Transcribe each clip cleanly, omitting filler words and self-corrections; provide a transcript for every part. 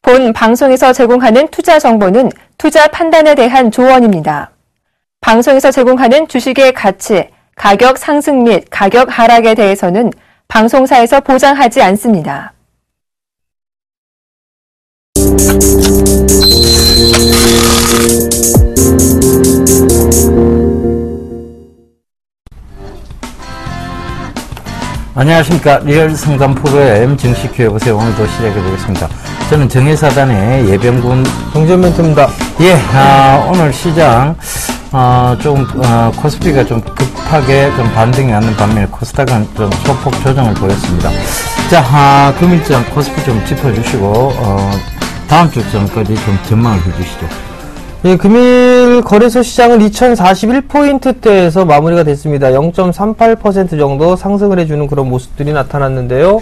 본 방송에서 제공하는 투자 정보는 투자 판단에 대한 조언입니다. 방송에서 제공하는 주식의 가치, 가격 상승 및 가격 하락에 대해서는 방송사에서 보장하지 않습니다. 안녕하십니까. 리얼 상담 프로그램 증시 기회보세요. 오늘도 시작해 보겠습니다. 저는 정의사단의 예병군 정전멘토입니다. 예, 오늘 시장 코스피가 좀 급하게 좀 반등이 나는 반면에 코스닥은 좀 소폭 조정을 보였습니다. 자, 금일장 코스피 좀 짚어주시고 다음 주 전까지 좀 전망을 해주시죠. 예, 금일 거래소 시장은 2041포인트대에서 마무리가 됐습니다. 0.38% 정도 상승을 해주는 그런 모습들이 나타났는데요.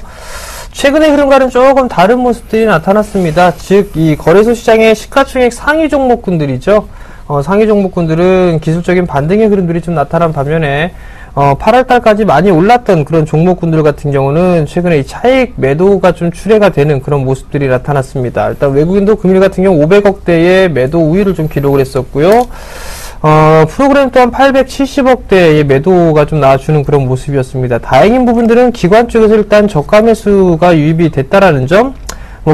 최근의 흐름과는 조금 다른 모습들이 나타났습니다. 즉, 이 거래소 시장의 시가총액 상위 종목군들이죠. 상위 종목군들은 기술적인 반등의 흐름들이 좀 나타난 반면에 8월달까지 많이 올랐던 그런 종목군들 같은 경우는 최근에 이 차익 매도가 좀 출회가 되는 그런 모습들이 나타났습니다. 일단 외국인도 금일 같은 경우 500억대의 매도 우위를 좀 기록을 했었고요. 프로그램 또한 870억대의 매도가 좀 나와주는 그런 모습이었습니다. 다행인 부분들은 기관 쪽에서 일단 저가 매수가 유입이 됐다라는 점,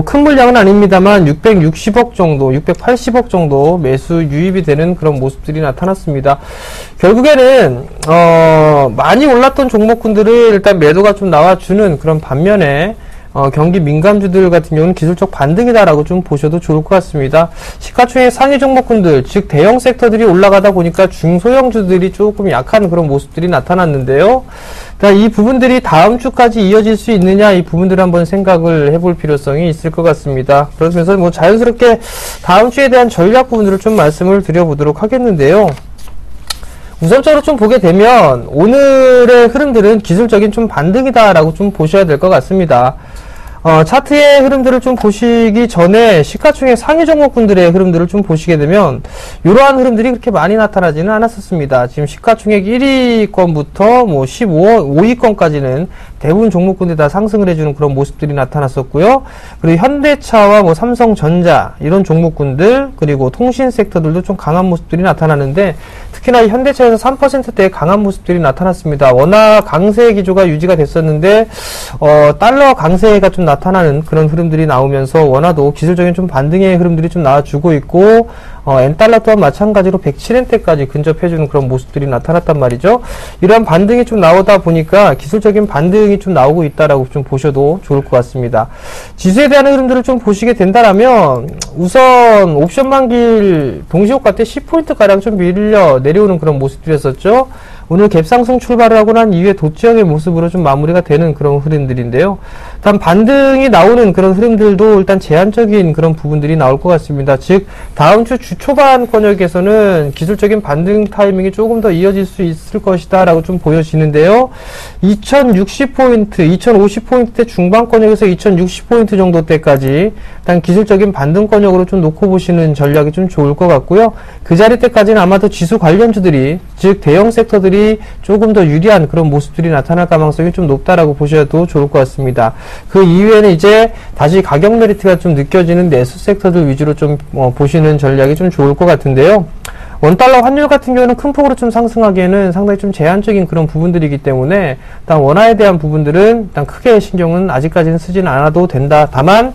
큰 물량은 아닙니다만 660억 정도, 680억 정도 매수 유입이 되는 그런 모습들이 나타났습니다. 결국에는 많이 올랐던 종목군들을 일단 매도가 좀 나와주는 그런 반면에 경기 민감주들 같은 경우는 기술적 반등이다라고 좀 보셔도 좋을 것 같습니다. 시가총액 상위 종목군들, 즉 대형 섹터들이 올라가다 보니까 중소형주들이 조금 약한 그런 모습들이 나타났는데요. 이 부분들이 다음 주까지 이어질 수 있느냐, 이 부분들을 한번 생각을 해볼 필요성이 있을 것 같습니다. 그러면서 자연스럽게 다음 주에 대한 전략 부분들을 좀 말씀을 드려보도록 하겠는데요. 우선적으로 좀 보게 되면 오늘의 흐름들은 기술적인 좀 반등이다라고 좀 보셔야 될 것 같습니다. 차트의 흐름들을 좀 보시기 전에 시가총액 상위 종목군들의 흐름들을 좀 보시게 되면 이러한 흐름들이 그렇게 많이 나타나지는 않았었습니다. 지금 시가총액 1위권부터 5위권까지는 대부분 종목군들이 다 상승을 해주는 그런 모습들이 나타났었고요. 그리고 현대차와 삼성전자 이런 종목군들, 그리고 통신 섹터들도 좀 강한 모습들이 나타나는데 특히나 현대차에서 3%대의 강한 모습들이 나타났습니다. 워낙 강세 기조가 유지가 됐었는데 달러 강세가 좀 나타나는 그런 흐름들이 나오면서 원화도 기술적인 좀 반등의 흐름들이 좀 나와주고 있고 엔달러 또한 마찬가지로 107엔대까지 근접해주는 그런 모습들이 나타났단 말이죠. 이러한 반등이 좀 나오다 보니까 기술적인 반등이 좀 나오고 있다라고 좀 보셔도 좋을 것 같습니다. 지수에 대한 흐름들을 좀 보시게 된다라면 우선 옵션 만기일 동시효과 때 10포인트가량 좀 밀려 내려오는 그런 모습들이었었죠. 오늘 갭상승 출발을 하고 난 이후에 도치형의 모습으로 좀 마무리가 되는 그런 흐름들인데요. 일단 반등이 나오는 그런 흐름들도 일단 제한적인 그런 부분들이 나올 것 같습니다. 즉 다음 주 초반 권역에서는 기술적인 반등 타이밍이 조금 더 이어질 수 있을 것이다 라고 좀 보여지는데요. 2060포인트, 2050포인트대 중반 권역에서 2060포인트 정도 때까지 일단 기술적인 반등 권역으로 좀 놓고 보시는 전략이 좀 좋을 것 같고요. 그 자리 때까지는 아마도 지수 관련주들이, 즉 대형 섹터들이 조금 더 유리한 그런 모습들이 나타날 가능성이 좀 높다라고 보셔도 좋을 것 같습니다. 그 이후에는 이제 다시 가격 메리트가 좀 느껴지는 내수 섹터들 위주로 좀 보시는 전략이 좀 좋을 것 같은데요. 원달러 환율 같은 경우는 큰 폭으로 좀 상승하기에는 상당히 좀 제한적인 그런 부분들이기 때문에 일단 원화에 대한 부분들은 일단 크게 신경은 아직까지는 쓰지는 않아도 된다. 다만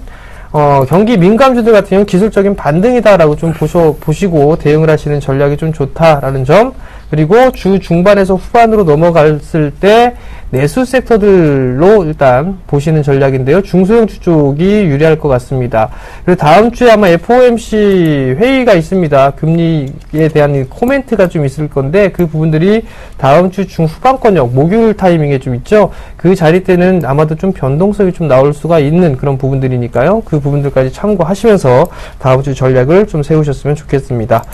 경기 민감주들 같은 경우는 기술적인 반등이다라고 좀 보시고 대응을 하시는 전략이 좀 좋다라는 점, 그리고 주 중반에서 후반으로 넘어갔을 때 내수 섹터들로 일단 보시는 전략인데요. 중소형주 쪽이 유리할 것 같습니다. 그리고 다음 주에 아마 FOMC 회의가 있습니다. 금리에 대한 코멘트가 좀 있을 건데 그 부분들이 다음 주 중후반권역 목요일 타이밍에 좀 있죠. 그 자리 때는 아마도 좀 변동성이 좀 나올 수가 있는 그런 부분들이니까요. 그 부분들까지 참고하시면서 다음 주 전략을 좀 세우셨으면 좋겠습니다.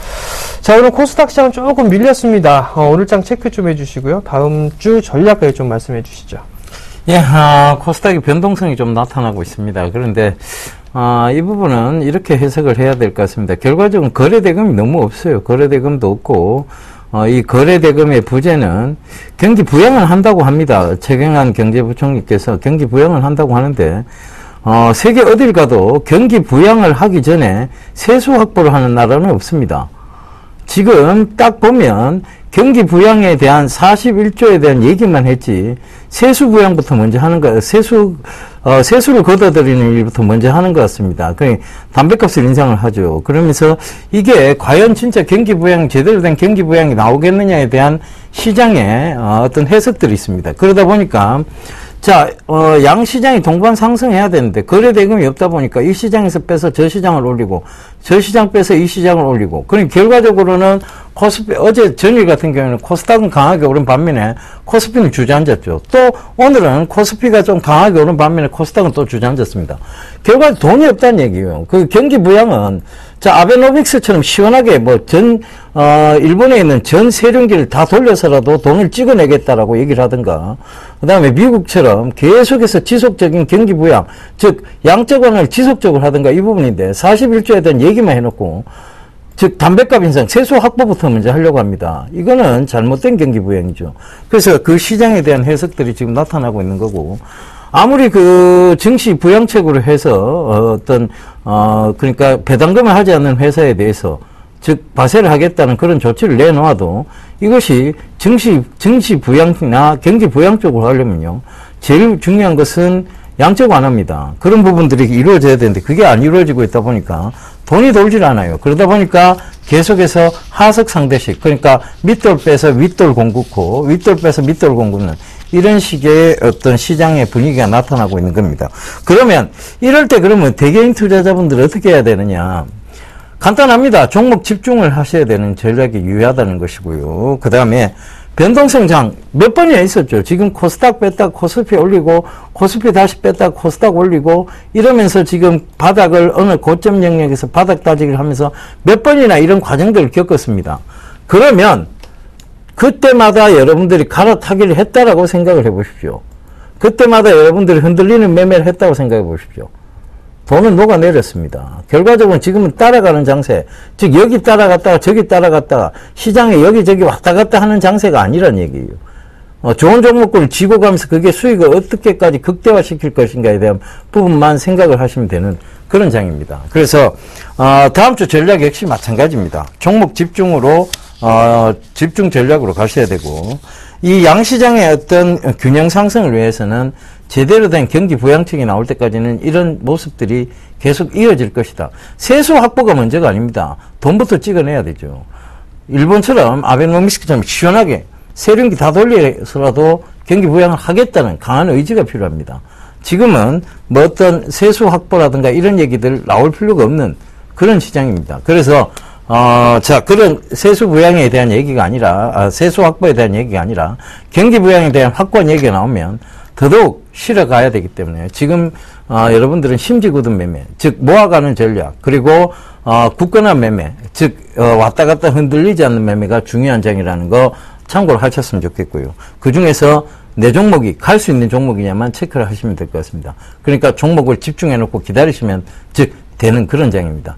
자, 오늘 코스닥 시장은 조금 밀렸습니다. 오늘 장 체크 좀 해주시고요. 다음 주 전략까지 좀 말씀해 주시죠. 예, 코스닥의 변동성이 좀 나타나고 있습니다. 그런데 이 부분은 이렇게 해석을 해야 될 것 같습니다. 결과적으로 거래대금이 너무 없어요. 거래대금도 없고 이 거래대금의 부재는 경기 부양을 한다고 합니다. 최경환 경제부총리께서 경기 부양을 한다고 하는데 세계 어딜 가도 경기 부양을 하기 전에 세수 확보를 하는 나라는 없습니다. 지금 딱 보면 경기 부양에 대한 41조에 대한 얘기만 했지 세수 부양부터 먼저 하는 거, 세수를 걷어들이는 일부터 먼저 하는 것 같습니다. 그러니까 담배값을 인상을 하죠. 그러면서 이게 과연 진짜 경기 부양, 제대로 된 경기 부양이 나오겠느냐에 대한 시장의 어떤 해석들이 있습니다. 그러다 보니까 자, 양 시장이 동반 상승해야 되는데 거래 대금이 없다 보니까 이 시장에서 빼서 저 시장을 올리고 저 시장 빼서 이 시장을 올리고 그러니까 결과적으로는 코스피 어제 전일 같은 경우에는 코스닥은 강하게 오른 반면에 코스피는 주저앉았죠. 또 오늘은 코스피가 좀 강하게 오른 반면에 코스닥은 또 주저앉았습니다. 결과적으로 돈이 없다는 얘기예요. 그 경기 부양은 자, 아베노믹스처럼 시원하게 일본에 있는 전 세련기를 다 돌려서라도 돈을 찍어내겠다라고 얘기를 하든가, 그 다음에 미국처럼 계속해서 지속적인 경기 부양, 즉, 양적 완화를 지속적으로 하든가 이 부분인데, 41조에 대한 얘기만 해놓고, 즉, 담배값 인상, 세수 확보부터 먼저 하려고 합니다. 이거는 잘못된 경기 부양이죠. 그래서 그 시장에 대한 해석들이 지금 나타나고 있는 거고, 아무리 그 증시 부양책으로 해서 그러니까 배당금을 하지 않는 회사에 대해서 즉 과세를 하겠다는 그런 조치를 내놓아도 이것이 증시 부양이나 경기 부양 쪽으로 하려면요 제일 중요한 것은 양적 완화입니다. 그런 부분들이 이루어져야 되는데 그게 안 이루어지고 있다 보니까 돈이 돌질 않아요. 그러다 보니까 계속해서 하석 상대식, 그러니까 밑돌 빼서 윗돌 공급고 윗돌 빼서 밑돌 공급는 이런 식의 어떤 시장의 분위기가 나타나고 있는 겁니다. 그러면 이럴 때 그러면 대개인 투자자분들 어떻게 해야 되느냐? 간단합니다. 종목 집중을 하셔야 되는 전략이 유효하다는 것이고요. 그 다음에 변동성장 몇 번이나 있었죠. 지금 코스닥 뺐다 코스피 올리고 코스피 다시 뺐다 코스닥 올리고 이러면서 지금 바닥을 어느 고점 영역에서 바닥 따지기를 하면서 몇 번이나 이런 과정들을 겪었습니다. 그러면 그때마다 여러분들이 갈아타기를 했다라고 생각을 해보십시오. 그때마다 여러분들이 흔들리는 매매를 했다고 생각해 보십시오. 돈은 녹아내렸습니다. 결과적으로 지금은 따라가는 장세, 즉 여기 따라갔다가 저기 따라갔다가 시장에 여기저기 왔다 갔다 하는 장세가 아니란 얘기예요. 좋은 종목군을 쥐고 가면서 그게 수익을 어떻게까지 극대화시킬 것인가에 대한 부분만 생각을 하시면 되는 그런 장입니다. 그래서 다음 주 전략 역시 마찬가지입니다. 종목 집중으로 집중 전략으로 가셔야 되고 이 양시장의 어떤 균형 상승을 위해서는 제대로 된 경기 부양책이 나올 때까지는 이런 모습들이 계속 이어질 것이다. 세수 확보가 문제가 아닙니다. 돈부터 찍어내야 되죠. 일본처럼 아베노믹스처럼 시원하게 세륜기 다 돌려서라도 경기 부양을 하겠다는 강한 의지가 필요합니다. 지금은 뭐 어떤 세수 확보라든가 이런 얘기들 나올 필요가 없는 그런 시장입니다. 그래서 자, 그런 세수 부양에 대한 얘기가 아니라, 세수 확보에 대한 얘기가 아니라, 경기 부양에 대한 확고한 얘기가 나오면 더더욱 실어가야 되기 때문에 지금, 여러분들은 심지궂은 매매, 즉, 모아가는 전략, 그리고, 굳건한 매매, 즉, 왔다 갔다 흔들리지 않는 매매가 중요한 장이라는 거 참고를 하셨으면 좋겠고요. 그 중에서 내 종목이 갈 수 있는 종목이냐만 체크를 하시면 될 것 같습니다. 그러니까 종목을 집중해 놓고 기다리시면, 즉, 되는 그런 장입니다.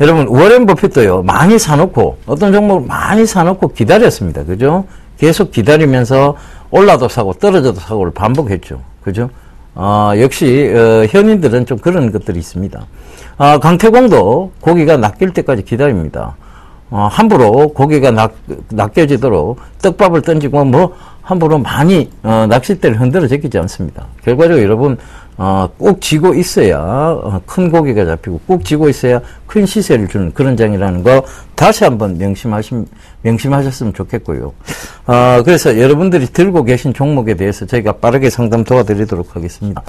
여러분, 워렌 버핏도요, 많이 사놓고, 어떤 종목을 많이 사놓고 기다렸습니다. 그죠? 계속 기다리면서 올라도 사고, 떨어져도 사고를 반복했죠. 그죠? 역시, 현인들은 좀 그런 것들이 있습니다. 강태공도 고기가 낚일 때까지 기다립니다. 함부로 고기가 낚여지도록 떡밥을 던지고 함부로 많이 낚싯대를 흔들어 제끼지 않습니다. 결과적으로 여러분 꼭 쥐고 있어야 큰 고기가 잡히고 꼭 쥐고 있어야 큰 시세를 주는 그런 장이라는 거 다시 한번 명심하셨으면 좋겠고요. 그래서 여러분들이 들고 계신 종목에 대해서 저희가 빠르게 상담 도와드리도록 하겠습니다.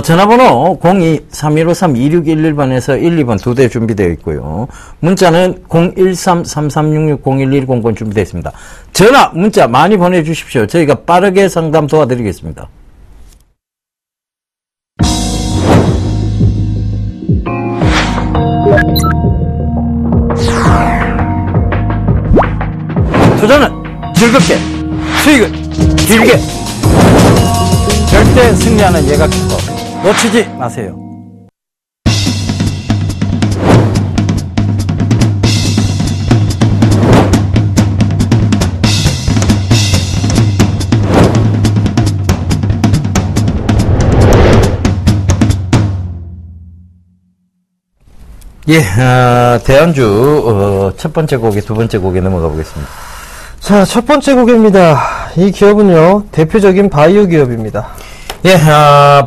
전화번호 02-3153-2611번에서 1, 2번 2대 준비되어 있고요. 문자는 013-3366-0110번 준비되어 있습니다. 전화, 문자 많이 보내주십시오. 저희가 빠르게 상담 도와드리겠습니다. 투자는 즐겁게, 수익은 길게. 절대 승리하는 예각 기법 놓치지 마세요. 예, 대안주, 첫 번째 곡에 두 번째 곡에 넘어가 보겠습니다. 자, 첫 번째 곡입니다. 이 기업은요, 대표적인 바이오 기업입니다. 예,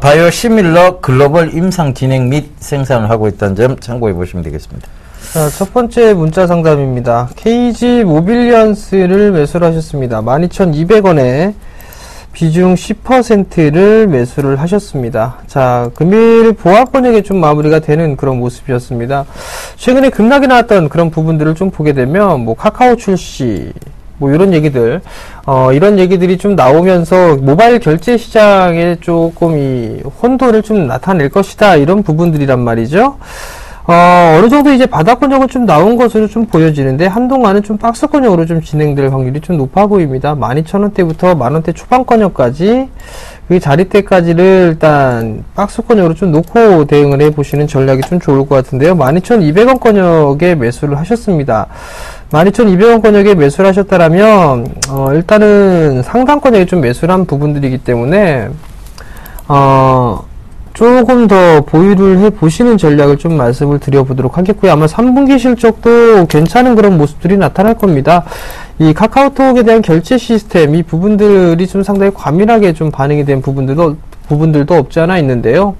바이오 시밀러 글로벌 임상 진행 및 생산을 하고 있다는 점 참고해 보시면 되겠습니다. 자, 첫 번째 문자 상담입니다. KG 모빌리언스를 매수를 하셨습니다. 12,200원에 비중 10%를 매수를 하셨습니다. 자, 금일 보합권역에 좀 마무리가 되는 그런 모습이었습니다. 최근에 급락이 나왔던 그런 부분들을 좀 보게 되면, 뭐, 카카오 출시, 뭐, 이런 얘기들, 이런 얘기들이 좀 나오면서 모바일 결제 시장에 조금 이 혼돈을 좀 나타낼 것이다. 이런 부분들이란 말이죠. 어느 정도 이제 바닥권역은 좀 나온 것으로 좀 보여지는데, 한동안은 좀 박스권역으로 좀 진행될 확률이 좀 높아 보입니다. 12,000원대부터 만원대 초반권역까지, 그 자리대까지를 일단 박스권역으로 좀 놓고 대응을 해 보시는 전략이 좀 좋을 것 같은데요. 12,200원 권역에 매수를 하셨습니다. 12,200원 권역에 매수를 하셨다라면, 일단은 상단권역에 좀 매수를 한 부분들이기 때문에, 조금 더 보유를 해 보시는 전략을 좀 말씀을 드려보도록 하겠고요. 아마 3분기 실적도 괜찮은 그런 모습들이 나타날 겁니다. 이 카카오톡에 대한 결제 시스템, 이 부분들이 좀 상당히 과밀하게 좀 반영이 된 부분들도 없지 않아 있는데요.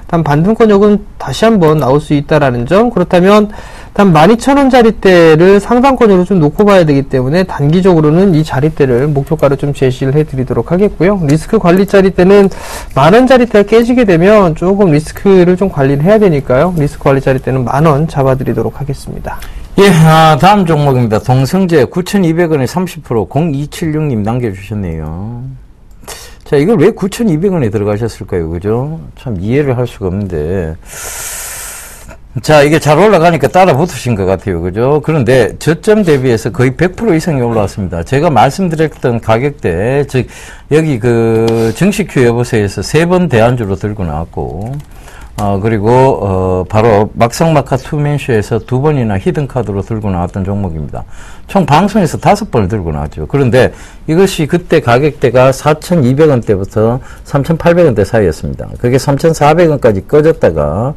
단 반등권역은 다시 한번 나올 수 있다라는 점, 그렇다면 단 12,000원 자리대를 상단권역으로 좀 놓고 봐야 되기 때문에 단기적으로는 이 자리대를 목표가로 좀 제시를 해드리도록 하겠고요. 리스크 관리 자리대는 만원 자리대가 깨지게 되면 조금 리스크를 좀 관리를 해야 되니까요. 리스크 관리 자리대는 만원 잡아드리도록 하겠습니다. 예, 다음 종목입니다. 동성제 9,200원에 30% 0276님 남겨주셨네요. 자, 이걸 왜 9,200원에 들어가셨을까요? 그죠? 참 이해를 할 수가 없는데. 자, 이게 잘 올라가니까 따라 붙으신 것 같아요. 그죠? 그런데 저점 대비해서 거의 100% 이상이 올라왔습니다. 제가 말씀드렸던 가격대, 즉, 여기 정식 큐 여보세에서 3번 대안주로 들고 나왔고, 그리고, 바로 막상막하 투맨쇼에서 2번이나 히든카드로 들고 나왔던 종목입니다. 총 방송에서 5번을 들고 나왔죠. 그런데 이것이 그때 가격대가 4,200원대부터 3,800원대 사이였습니다. 그게 3,400원까지 꺼졌다가,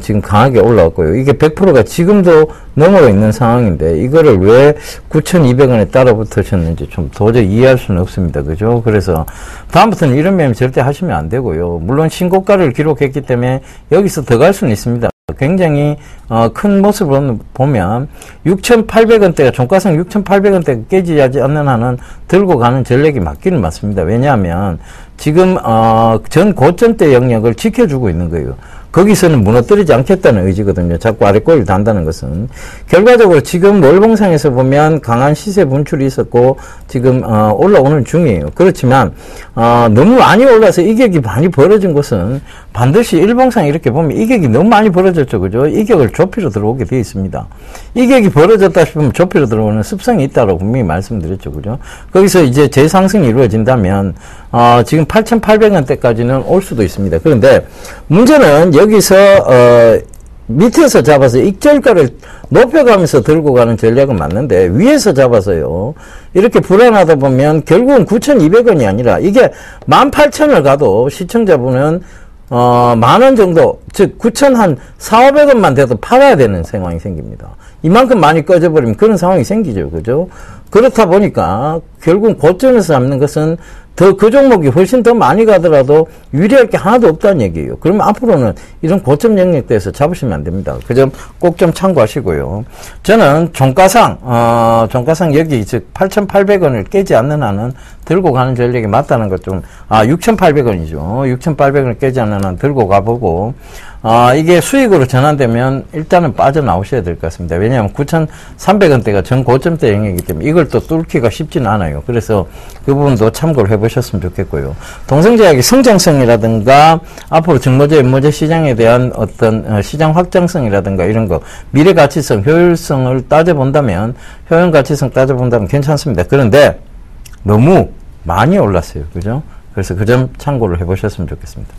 지금 강하게 올라왔고요. 이게 100%가 지금도 넘어가 있는 상황인데, 이거를 왜 9,200원에 따라 붙으셨는지 좀 도저히 이해할 수는 없습니다. 그죠? 그래서 다음부터는 이런 매매 절대 하시면 안 되고요. 물론 신고가를 기록했기 때문에 여기서 더 갈 수는 있습니다. 굉장히 큰 모습으로 보면 6,800원대가 종가상 6,800원대가 깨지지 않는 한은 들고 가는 전략이 맞기는 맞습니다. 왜냐하면 지금 전 고점대 영역을 지켜주고 있는 거예요. 거기서는 무너뜨리지 않겠다는 의지거든요. 자꾸 아래 꼬리를 단다는 것은. 결과적으로 지금 월봉상에서 보면 강한 시세 분출이 있었고 지금 올라오는 중이에요. 그렇지만 너무 많이 올라서 이격이 많이 벌어진 것은 반드시 일봉상 이렇게 보면 이격이 너무 많이 벌어졌죠. 그죠? 이격을 좁히러 들어오게 되어 있습니다. 이격이 벌어졌다 싶으면 좁히러 들어오는 습성이 있다고 분명히 말씀드렸죠. 그죠? 거기서 이제 재상승이 이루어진다면 지금 8,800원대까지는 올 수도 있습니다. 그런데 문제는 여기서 밑에서 잡아서 익절가를 높여가면서 들고 가는 전략은 맞는데 위에서 잡아서요. 이렇게 불안하다 보면 결국은 9,200원이 아니라 이게 18,000원을 가도 시청자분은 만원 정도, 즉 9,400원만 돼도 팔아야 되는 상황이 생깁니다. 이만큼 많이 꺼져버리면 그런 상황이 생기죠. 그죠? 그렇다 보니까 결국 고점에서 잡는 것은 그 종목이 훨씬 더 많이 가더라도 유리할 게 하나도 없다는 얘기예요. 그러면 앞으로는 이런 고점 영역대에서 잡으시면 안 됩니다. 그 점 꼭 좀 참고하시고요. 저는 종가상 여기 즉 8,800원을 깨지 않는 한은 들고 가는 전략이 맞다는 것 좀, 6,800원이죠. 6,800원을 깨지 않는 한 들고 가보고, 이게 수익으로 전환되면 일단은 빠져나오셔야 될 것 같습니다. 왜냐하면 9,300원대가 전 고점대 영역이기 때문에 이걸 또 뚫기가 쉽지는 않아요. 그래서 그 부분도 참고를 해보셨으면 좋겠고요. 동성제약의 성장성이라든가 앞으로 증모제, 연모제 시장에 대한 어떤 시장 확장성이라든가 이런 거, 미래 가치성, 효율성을 따져본다면, 효용 가치성 따져본다면 괜찮습니다. 그런데 너무 많이 올랐어요. 그죠? 그래서 그 점 참고를 해보셨으면 좋겠습니다.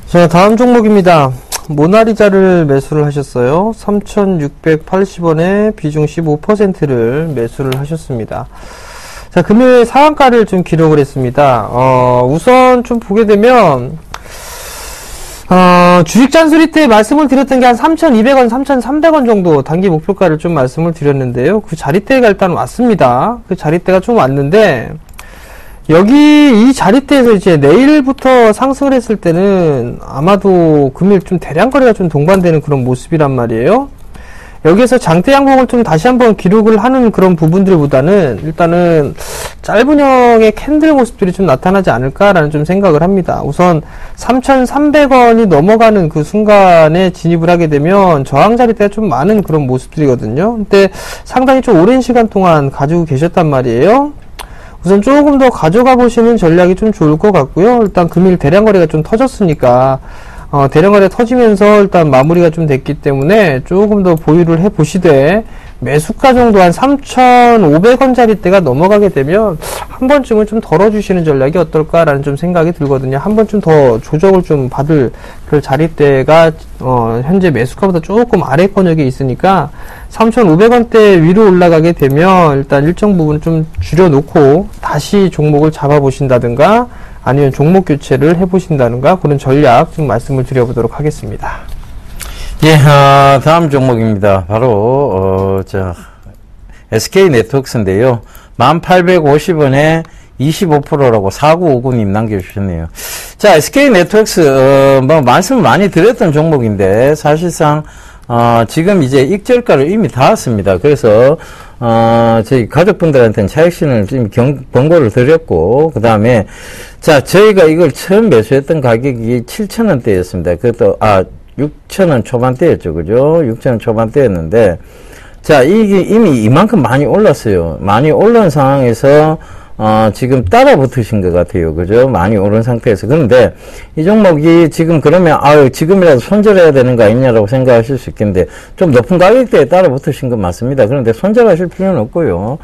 자, 다음 종목입니다. 모나리자를 매수를 하셨어요. 3,680원에 비중 15%를 매수를 하셨습니다. 자, 금요일 상한가를 좀 기록을 했습니다. 우선 좀 보게 되면, 주식 잔소리 때 말씀을 드렸던 게 한 3,200원, 3,300원 정도 단기 목표가를 좀 말씀을 드렸는데요. 그 자리대가 일단 왔습니다. 그 자리대가 좀 왔는데, 여기 이 자리대에서 이제 내일부터 상승을 했을 때는 아마도 금일 좀 대량 거래가 좀 동반되는 그런 모습이란 말이에요. 여기에서 장대 양봉을 좀 다시 한번 기록을 하는 그런 부분들보다는 일단은 짧은형의 캔들 모습들이 좀 나타나지 않을까라는 좀 생각을 합니다. 우선 3,300원이 넘어가는 그 순간에 진입을 하게 되면 저항 자리대가 좀 많은 그런 모습들이거든요. 근데 상당히 좀 오랜 시간 동안 가지고 계셨단 말이에요. 우선 조금 더 가져가 보시는 전략이 좀 좋을 것 같고요. 일단 금일 대량 거래가 좀 터졌으니까 대량 거래 터지면서 일단 마무리가 좀 됐기 때문에 조금 더 보유를 해 보시되, 매수가 정도 한 3,500원짜리 대가 넘어가게 되면 한 번쯤은 좀 덜어주시는 전략이 어떨까라는 좀 생각이 들거든요. 한 번쯤 더 조정을 좀 받을 그 자리대가 현재 매수가보다 조금 아래권역에 있으니까 3,500원대 위로 올라가게 되면 일단 일정 부분 좀 줄여놓고 다시 종목을 잡아보신다든가 아니면 종목 교체를 해보신다든가 그런 전략 좀 말씀을 드려보도록 하겠습니다. 예, 다음 종목입니다. 바로 SK 네트워크스인데요. 1,850원에 25%라고 4959님 남겨주셨네요. 자, SK 네트워크스 말씀을 많이 드렸던 종목인데 사실상 지금 이제 익절가를 이미 닿았습니다. 그래서 저희 가족분들한테는 차익신을 지금 권고를 드렸고, 그 다음에 자, 저희가 이걸 처음 매수했던 가격이 7,000원대였습니다. 그것도 6,000원 초반대였죠. 그죠? 6,000원 초반대였는데, 자, 이게 이미 이만큼 많이 올랐어요. 많이 올른 상황에서, 지금 따라 붙으신 것 같아요. 그죠? 많이 오른 상태에서. 그런데, 이 종목이 지금 그러면, 지금이라도 손절해야 되는 거 아니냐라고 생각하실 수 있겠는데, 좀 높은 가격대에 따라 붙으신 건 맞습니다. 그런데 손절하실 필요는 없고요.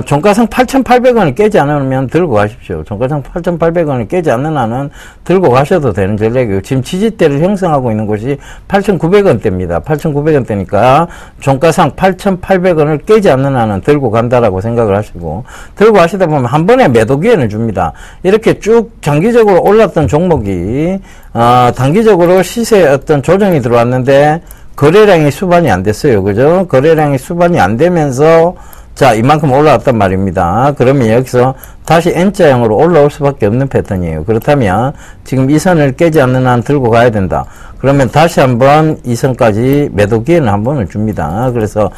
종가상 8,800원을 깨지 않으면 들고 가십시오. 종가상 8,800원을 깨지 않는 한은 들고 가셔도 되는 전략이고, 지금 지지대를 형성하고 있는 곳이 8,900원대입니다. 8,900원대니까 종가상 8,800원을 깨지 않는 한은 들고 간다라고 생각을 하시고, 들고 가시다 보면 한 번에 매도 기회를 줍니다. 이렇게 쭉 장기적으로 올랐던 종목이 단기적으로 시세에 어떤 조정이 들어왔는데 거래량이 수반이 안 됐어요. 그죠? 거래량이 수반이 안 되면서 자, 이만큼 올라왔단 말입니다. 그러면 여기서 다시 N자형으로 올라올 수밖에 없는 패턴이에요. 그렇다면 지금 이 선을 깨지 않는 한 들고 가야 된다. 그러면 다시 한번 이 선까지 매도 기회는 한 번을 줍니다. 그래서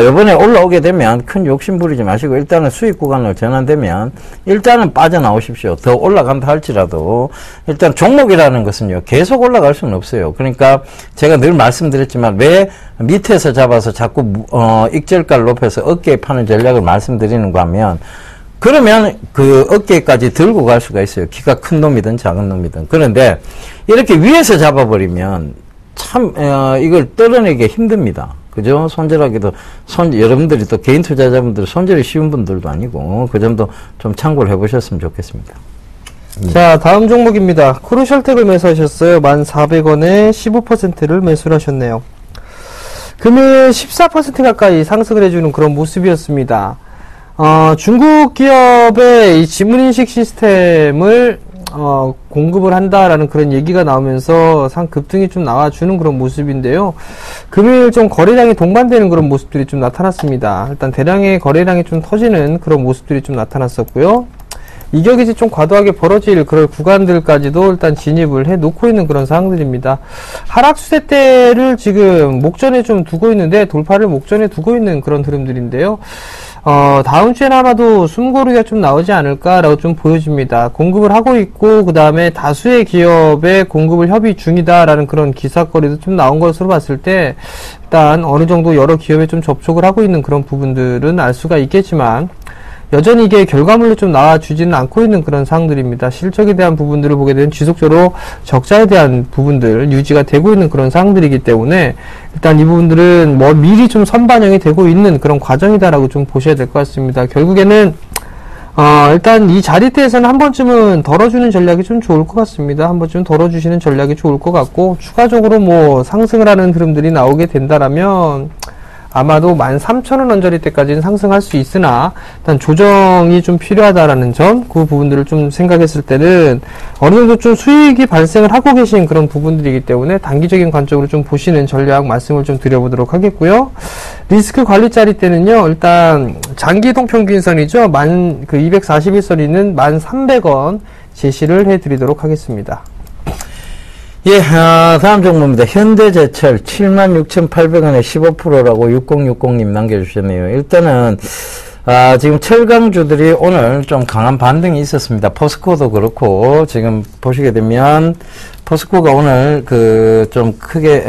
이번에 올라오게 되면 큰 욕심 부리지 마시고 일단은 수익 구간으로 전환되면 일단은 빠져나오십시오. 더 올라간다 할지라도 일단 종목이라는 것은요, 계속 올라갈 수는 없어요. 그러니까 제가 늘 말씀드렸지만 왜 밑에서 잡아서 자꾸 익절가를 높여서 어깨에 파는 전략을 말씀드리는가 하면, 그러면 그 어깨까지 들고 갈 수가 있어요. 키가 큰 놈이든 작은 놈이든. 그런데 이렇게 위에서 잡아버리면 참 이걸 떨어내기 힘듭니다. 그죠? 손절하기도, 여러분들이 또 개인 투자자분들 손절이 쉬운 분들도 아니고, 그 점도 좀 참고를 해보셨으면 좋겠습니다. 자, 다음 종목입니다. 크루셜텍을 매수하셨어요. 1,400원에 15%를 매수를 하셨네요. 금일 14% 가까이 상승을 해주는 그런 모습이었습니다. 중국 기업의 이 지문인식 시스템을 공급을 한다라는 그런 얘기가 나오면서 상급등이 좀 나와주는 그런 모습인데요. 금일 좀 거래량이 동반되는 그런 모습들이 좀 나타났습니다. 일단 대량의 거래량이 좀 터지는 그런 모습들이 좀 나타났었고요. 이격이 좀 과도하게 벌어질 그런 구간들까지도 일단 진입을 해 놓고 있는 그런 상황들입니다. 하락 수세대를 지금 목전에 좀 두고 있는데, 돌파를 목전에 두고 있는 그런 흐름들인데요. 다음 주에는 아마도 숨고르기가 좀 나오지 않을까라고 좀 보여집니다. 공급을 하고 있고, 그 다음에 다수의 기업에 공급을 협의 중이다라는 그런 기사거리도 좀 나온 것으로 봤을 때, 일단 어느 정도 여러 기업에 좀 접촉을 하고 있는 그런 부분들은 알 수가 있겠지만, 여전히 이게 결과물로 좀 나와주지는 않고 있는 그런 상황들입니다. 실적에 대한 부분들을 보게 되면 지속적으로 적자에 대한 부분들 유지가 되고 있는 그런 상황들이기 때문에 일단 이 부분들은 뭐 미리 좀 선반영이 되고 있는 그런 과정이다라고 좀 보셔야 될 것 같습니다. 결국에는 일단 이 자리대에서는 한 번쯤은 덜어주는 전략이 좀 좋을 것 같습니다. 한 번쯤 덜어주시는 전략이 좋을 것 같고, 추가적으로 뭐 상승을 하는 흐름들이 나오게 된다라면 아마도 13,000원 언저리 때까지는 상승할 수 있으나 일단 조정이 좀 필요하다라는 점, 그 부분들을 좀 생각했을 때는 어느 정도 좀 수익이 발생을 하고 계신 그런 부분들이기 때문에 단기적인 관점으로 좀 보시는 전략 말씀을 좀 드려보도록 하겠고요. 리스크 관리 자리 때는요, 일단 장기이동 평균선이죠. 241선이 있는 1,300원 제시를 해드리도록 하겠습니다. 예, 다음 종목입니다. 현대제철 76,800원에 15%라고 6060님 남겨주셨네요. 일단은, 지금 철강주들이 오늘 좀 강한 반등이 있었습니다. 포스코도 그렇고, 지금 보시게 되면, 포스코가 오늘 좀 크게,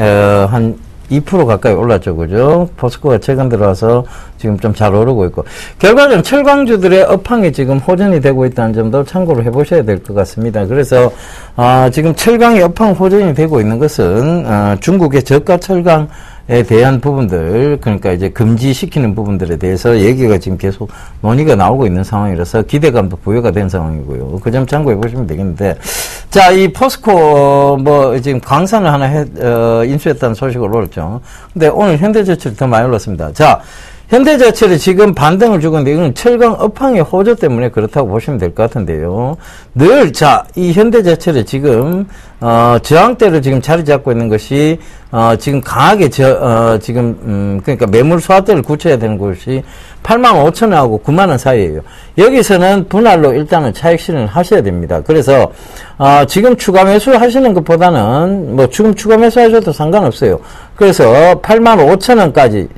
한 2% 가까이 올랐죠, 그죠? 포스코가 최근 들어와서 지금 좀 잘 오르고 있고, 결과적으로 철강주들의 업황이 지금 호전이 되고 있다는 점도 참고로 해보셔야 될 것 같습니다. 그래서, 지금 철강의 업황 호전이 되고 있는 것은, 중국의 저가 철강에 대한 부분들, 그러니까 이제 금지시키는 부분들에 대해서 얘기가 지금 계속 논의가 나오고 있는 상황이라서 기대감도 부여가 된 상황이고요. 그 점 참고해 보시면 되겠는데, 자, 이 포스코, 지금 광산을 하나 인수했다는 소식을 올렸죠. 근데 오늘 현대제철이 더 많이 올랐습니다. 자, 현대제철이 지금 반등을 주고 있는데 이건 철강 업황의 호조 때문에 그렇다고 보시면 될 것 같은데요. 이 현대제철이 지금, 저항대를 지금 자리 잡고 있는 것이, 지금 강하게 그러니까 매물 소화대를 굳혀야 되는 곳이 85,000원하고 90,000원 사이에요. 여기서는 분할로 일단은 차익 실현을 하셔야 됩니다. 그래서, 지금 추가 매수 하시는 것보다는, 지금 추가 매수 하셔도 상관없어요. 그래서 85,000원까지,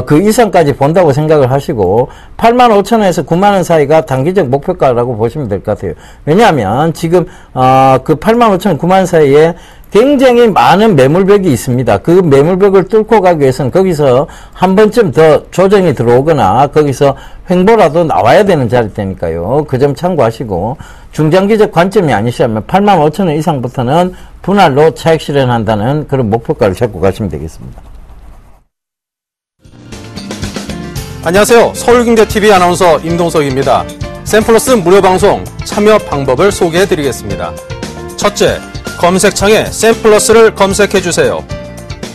그 이상까지 본다고 생각을 하시고, 85,000원에서 90,000원 사이가 단기적 목표가라고 보시면 될 것 같아요. 왜냐하면 지금, 그 85,000원, 90,000원 사이에 굉장히 많은 매물벽이 있습니다. 그 매물벽을 뚫고 가기 위해서는 거기서 한 번쯤 더 조정이 들어오거나 거기서 횡보라도 나와야 되는 자리대니까요. 그 점 참고하시고 중장기적 관점이 아니시라면 85,000원 이상부터는 분할로 차익 실현한다는 그런 목표가를 잡고 가시면 되겠습니다. 안녕하세요. 서울경제TV 아나운서 임동석입니다. 샘플러스 무료 방송 참여 방법을 소개해드리겠습니다. 첫째, 검색창에 샘플러스를 검색해주세요.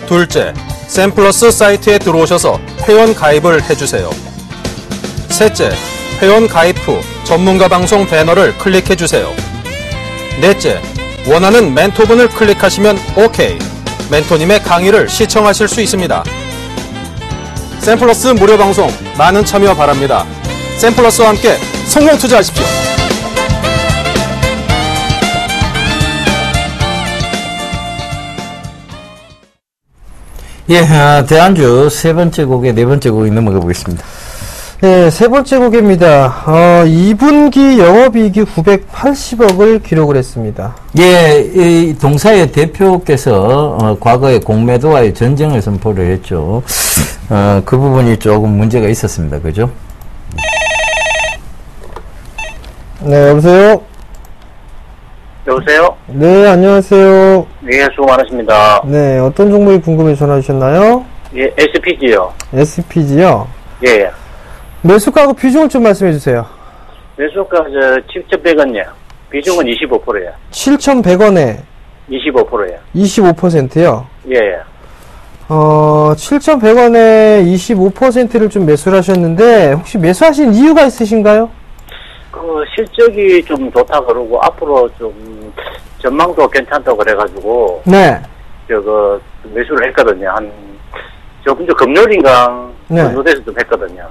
둘째, 샘플러스 사이트에 들어오셔서 회원 가입을 해주세요. 셋째, 회원 가입 후 전문가 방송 배너를 클릭해주세요. 넷째, 원하는 멘토분을 클릭하시면 OK. 멘토님의 강의를 시청하실 수 있습니다. 샘플러스 무료 방송 많은 참여 바랍니다. 샘플러스와 함께 성공 투자하십시오. 예, 대안주 세 번째 곡에 네 번째 곡에 넘어가 보겠습니다. 네, 세 번째 곡입니다. 2분기 영업이익이 980억을 기록을 했습니다. 예, 이 동사의 대표께서 과거에 공매도와의 전쟁을 선포를 했죠. 그 부분이 조금 문제가 있었습니다. 그죠? 네, 여보세요? 여보세요? 네, 안녕하세요. 예, 수고 많으십니다. 네, 어떤 종목이 궁금해서 전화 주셨나요? 예, SPG요. SPG요? 예. 매수가하고 비중을 좀 말씀해 주세요. 매수가 7,100원이요. 비중은 25%예요. 7,100원에 25%예요. 25%요? 예. 7,100원에 25%를 좀 매수를 하셨는데 혹시 매수하신 이유가 있으신가요? 실적이 좀 좋다 그러고 앞으로 좀 전망도 괜찮다고 그래가지고 네. 매수를 했거든요. 저번 주 금요일인가 네. 금요일에서 좀 했거든요.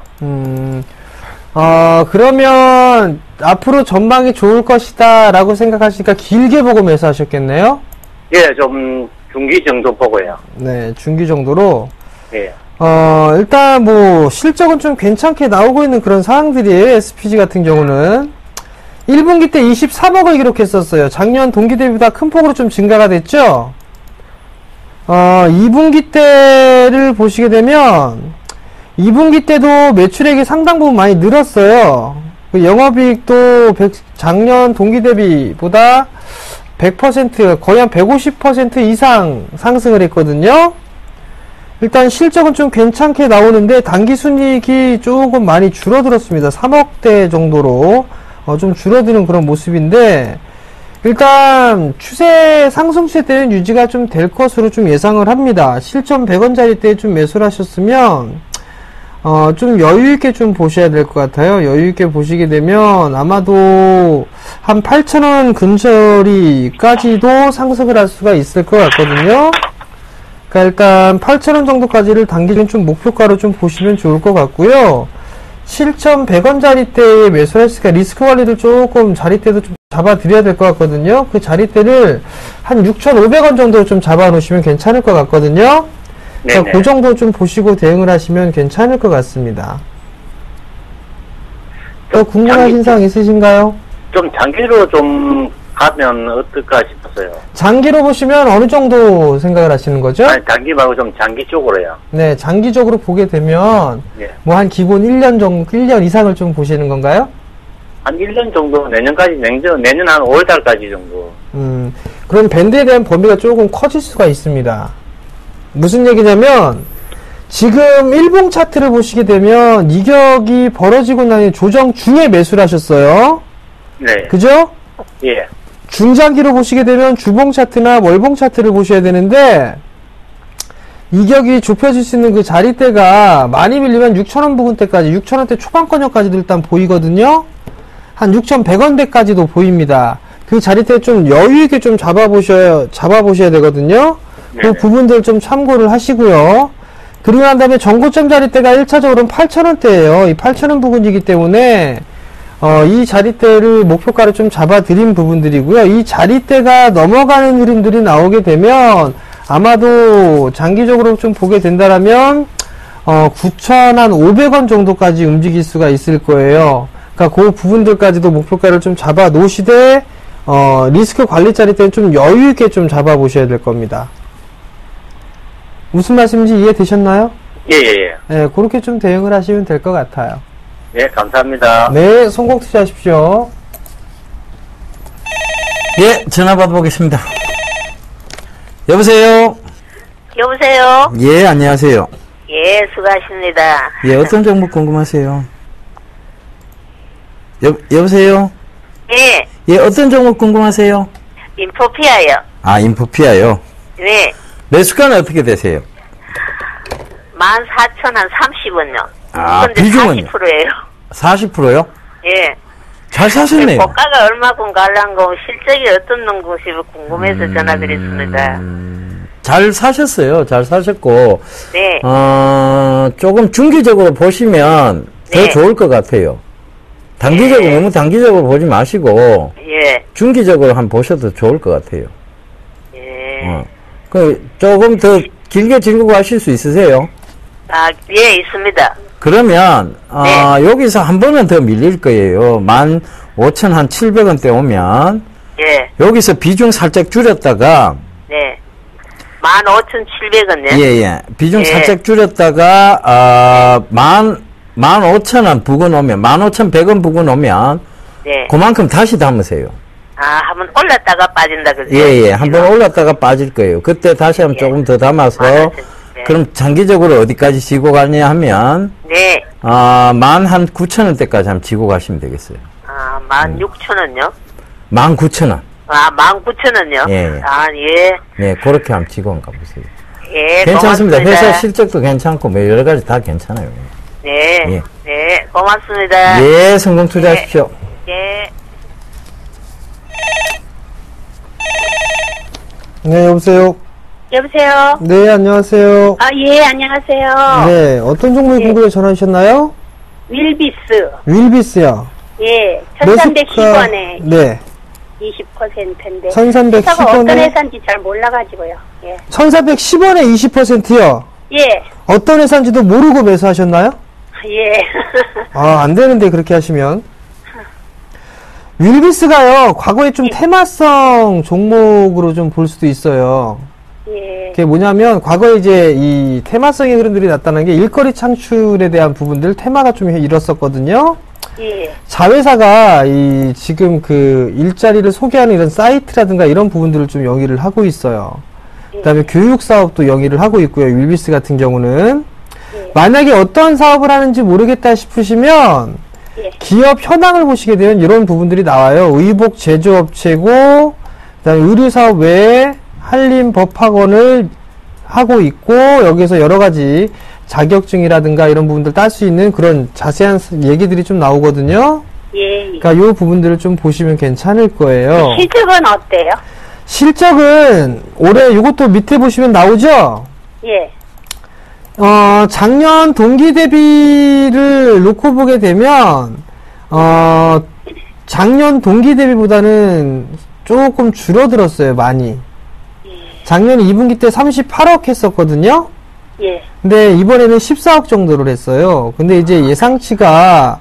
그러면 앞으로 전망이 좋을 것이다 라고 생각하시니까 길게 보고 매수하셨겠네요? 예, 좀 중기 정도 보고요. 네, 중기 정도로. 예. 일단 실적은 좀 괜찮게 나오고 있는 그런 상황들이에요. SPG 같은 경우는 1분기 때 23억을 기록했었어요. 작년 동기 대비보다 큰 폭으로 좀 증가가 됐죠. 2분기 때를 보시게 되면 2분기 때도 매출액이 상당 부분 많이 늘었어요. 영업이익도 작년 동기 대비보다 100% 거의 한 150% 이상 상승을 했거든요. 일단 실적은 좀 괜찮게 나오는데 당기순이익이 조금 많이 줄어들었습니다. 3억대 정도로 좀 줄어드는 그런 모습인데 일단 추세 상승 추세 때는 유지가 좀 될 것으로 좀 예상을 합니다. 실전 100원짜리 때 좀 매수를 하셨으면 좀 여유있게 좀 보셔야 될 것 같아요. 여유있게 보시게 되면 아마도 한 8,000원 근처리까지도 상승을 할 수가 있을 것 같거든요. 그러니까 일단 8,000원 정도까지를 단기적인 좀 목표가로 좀 보시면 좋을 것 같고요. 7,100원짜리 때에 매수를 했으니까 리스크 관리를 조금 자리대도 좀 잡아드려야 될 것 같거든요. 그 자리대를 한 6,500원 정도 좀 잡아놓으시면 괜찮을 것 같거든요. 그러니까 그 정도 좀 보시고 대응을 하시면 괜찮을 것 같습니다. 더 궁금하신 사항 있으신가요? 좀 장기로 좀 가면 어떨까 싶었어요. 장기로 보시면 어느 정도 생각을 하시는 거죠? 아니, 장기 말고 좀 장기 쪽으로요. 네, 장기적으로 보게 되면 예. 뭐 한 기본 1년 정도, 1년 이상을 좀 보시는 건가요? 한 1년 정도, 내년까지, 내년 한 5월달까지 정도. 그럼 밴드에 대한 범위가 조금 커질 수가 있습니다. 무슨 얘기냐면, 지금 일봉 차트를 보시게 되면, 이격이 벌어지고 나니 조정 중에 매수를 하셨어요. 네. 그죠? 예. 중장기로 보시게 되면 주봉 차트나 월봉 차트를 보셔야 되는데, 이격이 좁혀질 수 있는 그 자리대가 많이 밀리면 6,000원 부근대까지, 6,000원대 초반권역까지도 일단 보이거든요. 한 6,100원대까지도 보입니다. 그 자리대 좀 여유있게 좀 잡아보셔야 되거든요. 그 부분들 좀 참고를 하시고요. 그리고 난 다음에 전고점 자리대가 1차적으로는 8,000원대예요. 이 8,000원 부근이기 때문에 이 자리대를 목표가를 좀 잡아드린 부분들이고요. 이 자리대가 넘어가는 흐름들이 나오게 되면 아마도 장기적으로 좀 보게 된다라면 9,500원 정도까지 움직일 수가 있을 거예요. 그러니까 그 부분들까지도 목표가를 좀 잡아 놓으시되 리스크 관리 자리대는 좀 여유 있게 좀 잡아 보셔야 될 겁니다. 무슨 말씀인지 이해되셨나요? 예. 네, 그렇게 좀 대응을 하시면 될 것 같아요. 예, 감사합니다. 네, 성공 투자하십시오. 예, 전화 받아보겠습니다. 여보세요? 여보세요? 예, 안녕하세요. 예, 수고하십니다. 예, 어떤 종목 궁금하세요? 여보세요? 예, 예, 어떤 종목 궁금하세요? 인포피아요. 아, 인포피아요. 네, 매수가는 어떻게 되세요? 14,030원요. 아, 근데 비중은요? 40%예요. 40%요? 예. 잘 사셨네요. 고가가 얼마군 갈란고 실적이 어떤 놈고 싶어 궁금해서 전화드렸습니다. 잘 사셨어요. 잘 사셨고, 네. 조금 중기적으로 보시면 더 네. 좋을 것 같아요. 단기적으로, 너무 단기적으로 보지 마시고, 예, 중기적으로 한번 보셔도 좋을 것 같아요. 예. 조금 더 길게 들고 가실 수 있으세요? 아, 예, 있습니다. 그러면, 네. 여기서 한 번은 더 밀릴 거예요. 15,700원대 오면, 예, 여기서 비중 살짝 줄였다가, 네. 15,700원요? 예. 비중 예. 살짝 줄였다가, 15,000원 부근 오면, 15,100원 부근 오면, 네. 그만큼 다시 담으세요. 아, 한번 올랐다가 빠진다, 그죠? 예. 한번 올랐다가 빠질 거예요. 그때 다시 한번 예. 조금 더 담아서, 네. 그럼 장기적으로 어디까지 지고 가냐 하면, 네. 19,000원대까지 한번 지고 가시면 되겠어요. 아, 16,000원요? 19,000원. 아, 19,000원요? 예. 아, 예. 네, 그렇게 한번 지고 한번 가보세요. 예, 괜찮습니다. 고맙습니다. 회사 실적도 괜찮고, 뭐 여러 가지 다 괜찮아요. 네. 예. 네, 고맙습니다. 예, 성공 투자하십시오. 예. 네, 여보세요? 여보세요? 네, 안녕하세요. 아, 예, 안녕하세요. 네, 어떤 종목이 궁금해 전화 주셨나요? 윌비스. 윌비스요. 예, 매수가- 1310원에 네. 20%인데. 1310 회사가 어떤 원에? 회사인지 잘 몰라가지고요. 예. 1410원에 20%요. 예, 어떤 회사인지도 모르고 매수하셨나요? 예. 아, 안 되는데, 그렇게 하시면. 윌비스가요, 과거에 좀 테마성 종목으로 좀 볼 수도 있어요. 예. 그게 뭐냐면, 과거에 이제 이 테마성의 흐름들이 나타난 게 일거리 창출에 대한 부분들, 테마가 좀 일었었거든요. 예. 자회사가 이 지금 그 일자리를 소개하는 이런 사이트라든가 이런 부분들을 좀 영위를 하고 있어요. 그 다음에 교육 사업도 영위를 하고 있고요. 윌비스 같은 경우는. 만약에 어떤 사업을 하는지 모르겠다 싶으시면 예. 기업 현황을 보시게 되면 이런 부분들이 나와요. 의복 제조업체고, 그다음에 의류사업 외에 한림법학원을 하고 있고, 여기서 여러 가지 자격증이라든가 이런 부분들 딸 수 있는 그런 자세한 얘기들이 좀 나오거든요. 예. 그러니까 이 부분들을 좀 보시면 괜찮을 거예요. 실적은 어때요? 실적은 올해 이것도 밑에 보시면 나오죠? 예. 작년 동기 대비를 놓고 보게 되면, 작년 동기 대비보다는 조금 줄어들었어요, 많이. 작년 2분기 때 38억 했었거든요? 예. 근데 이번에는 14억 정도를 했어요. 근데 이제 예상치가,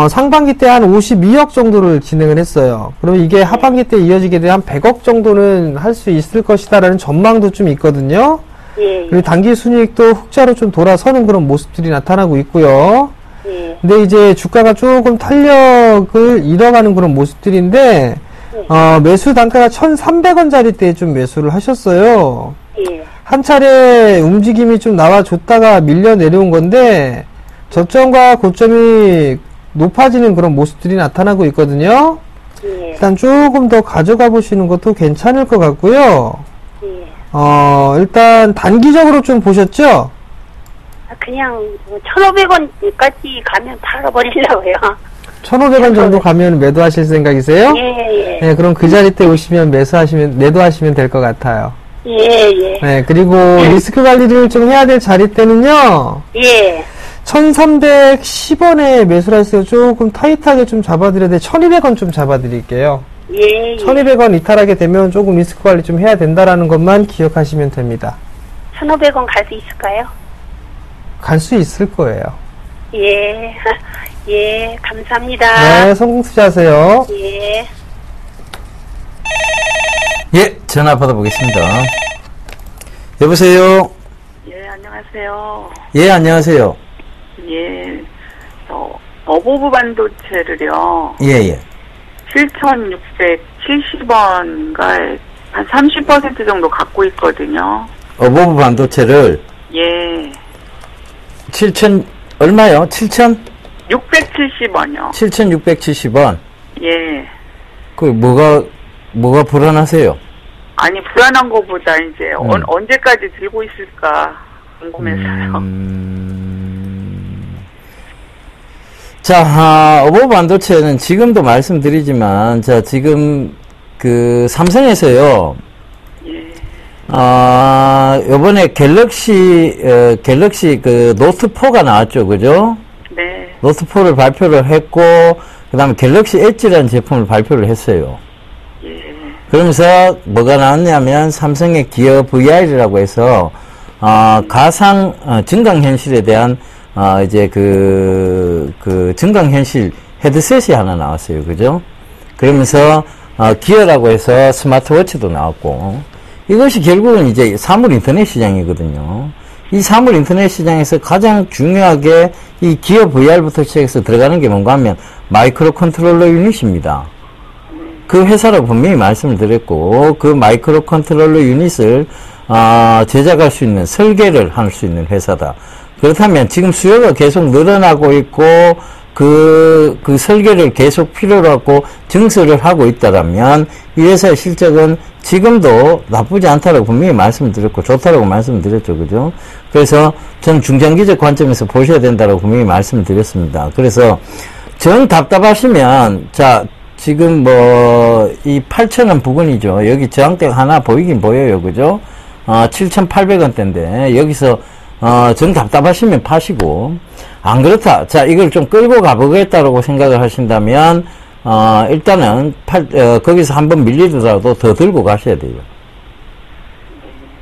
상반기 때 한 52억 정도를 진행을 했어요. 그러면 이게 하반기 때 이어지게 되면 한 100억 정도는 할 수 있을 것이다라는 전망도 좀 있거든요. 예. 그리고 단기 순이익도 흑자로 좀 돌아서는 그런 모습들이 나타나고 있고요. 예. 근데 이제 주가가 조금 탄력을 잃어가는 그런 모습들인데, 매수 단가가 1,300원짜리 때 좀 매수를 하셨어요. 예. 한 차례 움직임이 좀 나와줬다가 밀려 내려온 건데, 저점과 고점이 높아지는 그런 모습들이 나타나고 있거든요. 예. 일단 조금 더 가져가 보시는 것도 괜찮을 것 같고요. 예. 일단 단기적으로 좀 보셨죠? 그냥 1,500원까지 가면 팔아버리려고요. 1,500원 정도 가면 매도하실 생각이세요? 예. 네, 그럼 그 자리 때 오시면 매도하시면 될 것 같아요. 예. 네, 그리고 리스크 관리를 좀 해야 될 자리 때는요, 예. 1,310원에 매수를 해서 조금 타이트하게 좀 잡아드려야 돼. 1,200원 좀 잡아드릴게요. 예. 1,200원 이탈하게 되면 조금 리스크 관리 좀 해야 된다라는 것만 기억하시면 됩니다. 1,500원 갈 수 있을까요? 갈 수 있을 거예요. 예. 예. 감사합니다. 네, 성공 투자하세요. 예. 예, 전화 받아보겠습니다. 여보세요? 예, 안녕하세요. 예, 안녕하세요. 예, 어보브 반도체를요, 예. 7,670원가에 한 30% 정도 갖고 있거든요. 어보브 반도체를 예, 7천, 얼마요? 7천? 670원이요. 7,670원. 예. 뭐가 불안하세요? 아니, 불안한 것보다 이제 언제까지 들고 있을까 궁금해서요. 자, 어보브 반도체는 지금도 말씀드리지만, 자, 지금, 삼성에서요, 요번에 갤럭시 노트4가 나왔죠, 그죠? 네. 노트4를 발표를 했고, 그 다음에 갤럭시 엣지라는 제품을 발표를 했어요. 예. 그러면서 뭐가 나왔냐면, 삼성의 기어 VR이라고 해서, 가상, 증강현실에 대한, 증강현실 헤드셋이 하나 나왔어요. 그죠? 그러면서, 기어라고 해서 스마트워치도 나왔고, 이것이 결국은 이제 사물 인터넷 시장이거든요. 이 사물 인터넷 시장에서 가장 중요하게 이 기어 VR부터 시작해서 들어가는 게 뭔가 하면 마이크로 컨트롤러 유닛입니다. 그 회사라고 분명히 말씀을 드렸고, 그 마이크로 컨트롤러 유닛을, 제작할 수 있는, 설계를 할 수 있는 회사다. 그렇다면 지금 수요가 계속 늘어나고 있고, 그 설계를 계속 필요로 하고 증설을 하고 있다라면 이 회사의 실적은 지금도 나쁘지 않다라고 분명히 말씀을 드렸고 좋다라고 말씀을 드렸죠. 그죠? 그래서 전 중장기적 관점에서 보셔야 된다라고 분명히 말씀을 드렸습니다. 그래서 정 답답하시면 자, 지금 이 8,000원 부근이죠. 여기 저항대가 하나 보이긴 보여요. 그죠? 7,800원대인데 여기서 정 답답하시면 파시고, 안 그렇다. 자, 이걸 좀 끌고 가보겠다라고 생각을 하신다면, 일단은, 거기서 한번 밀리더라도 더 들고 가셔야 돼요.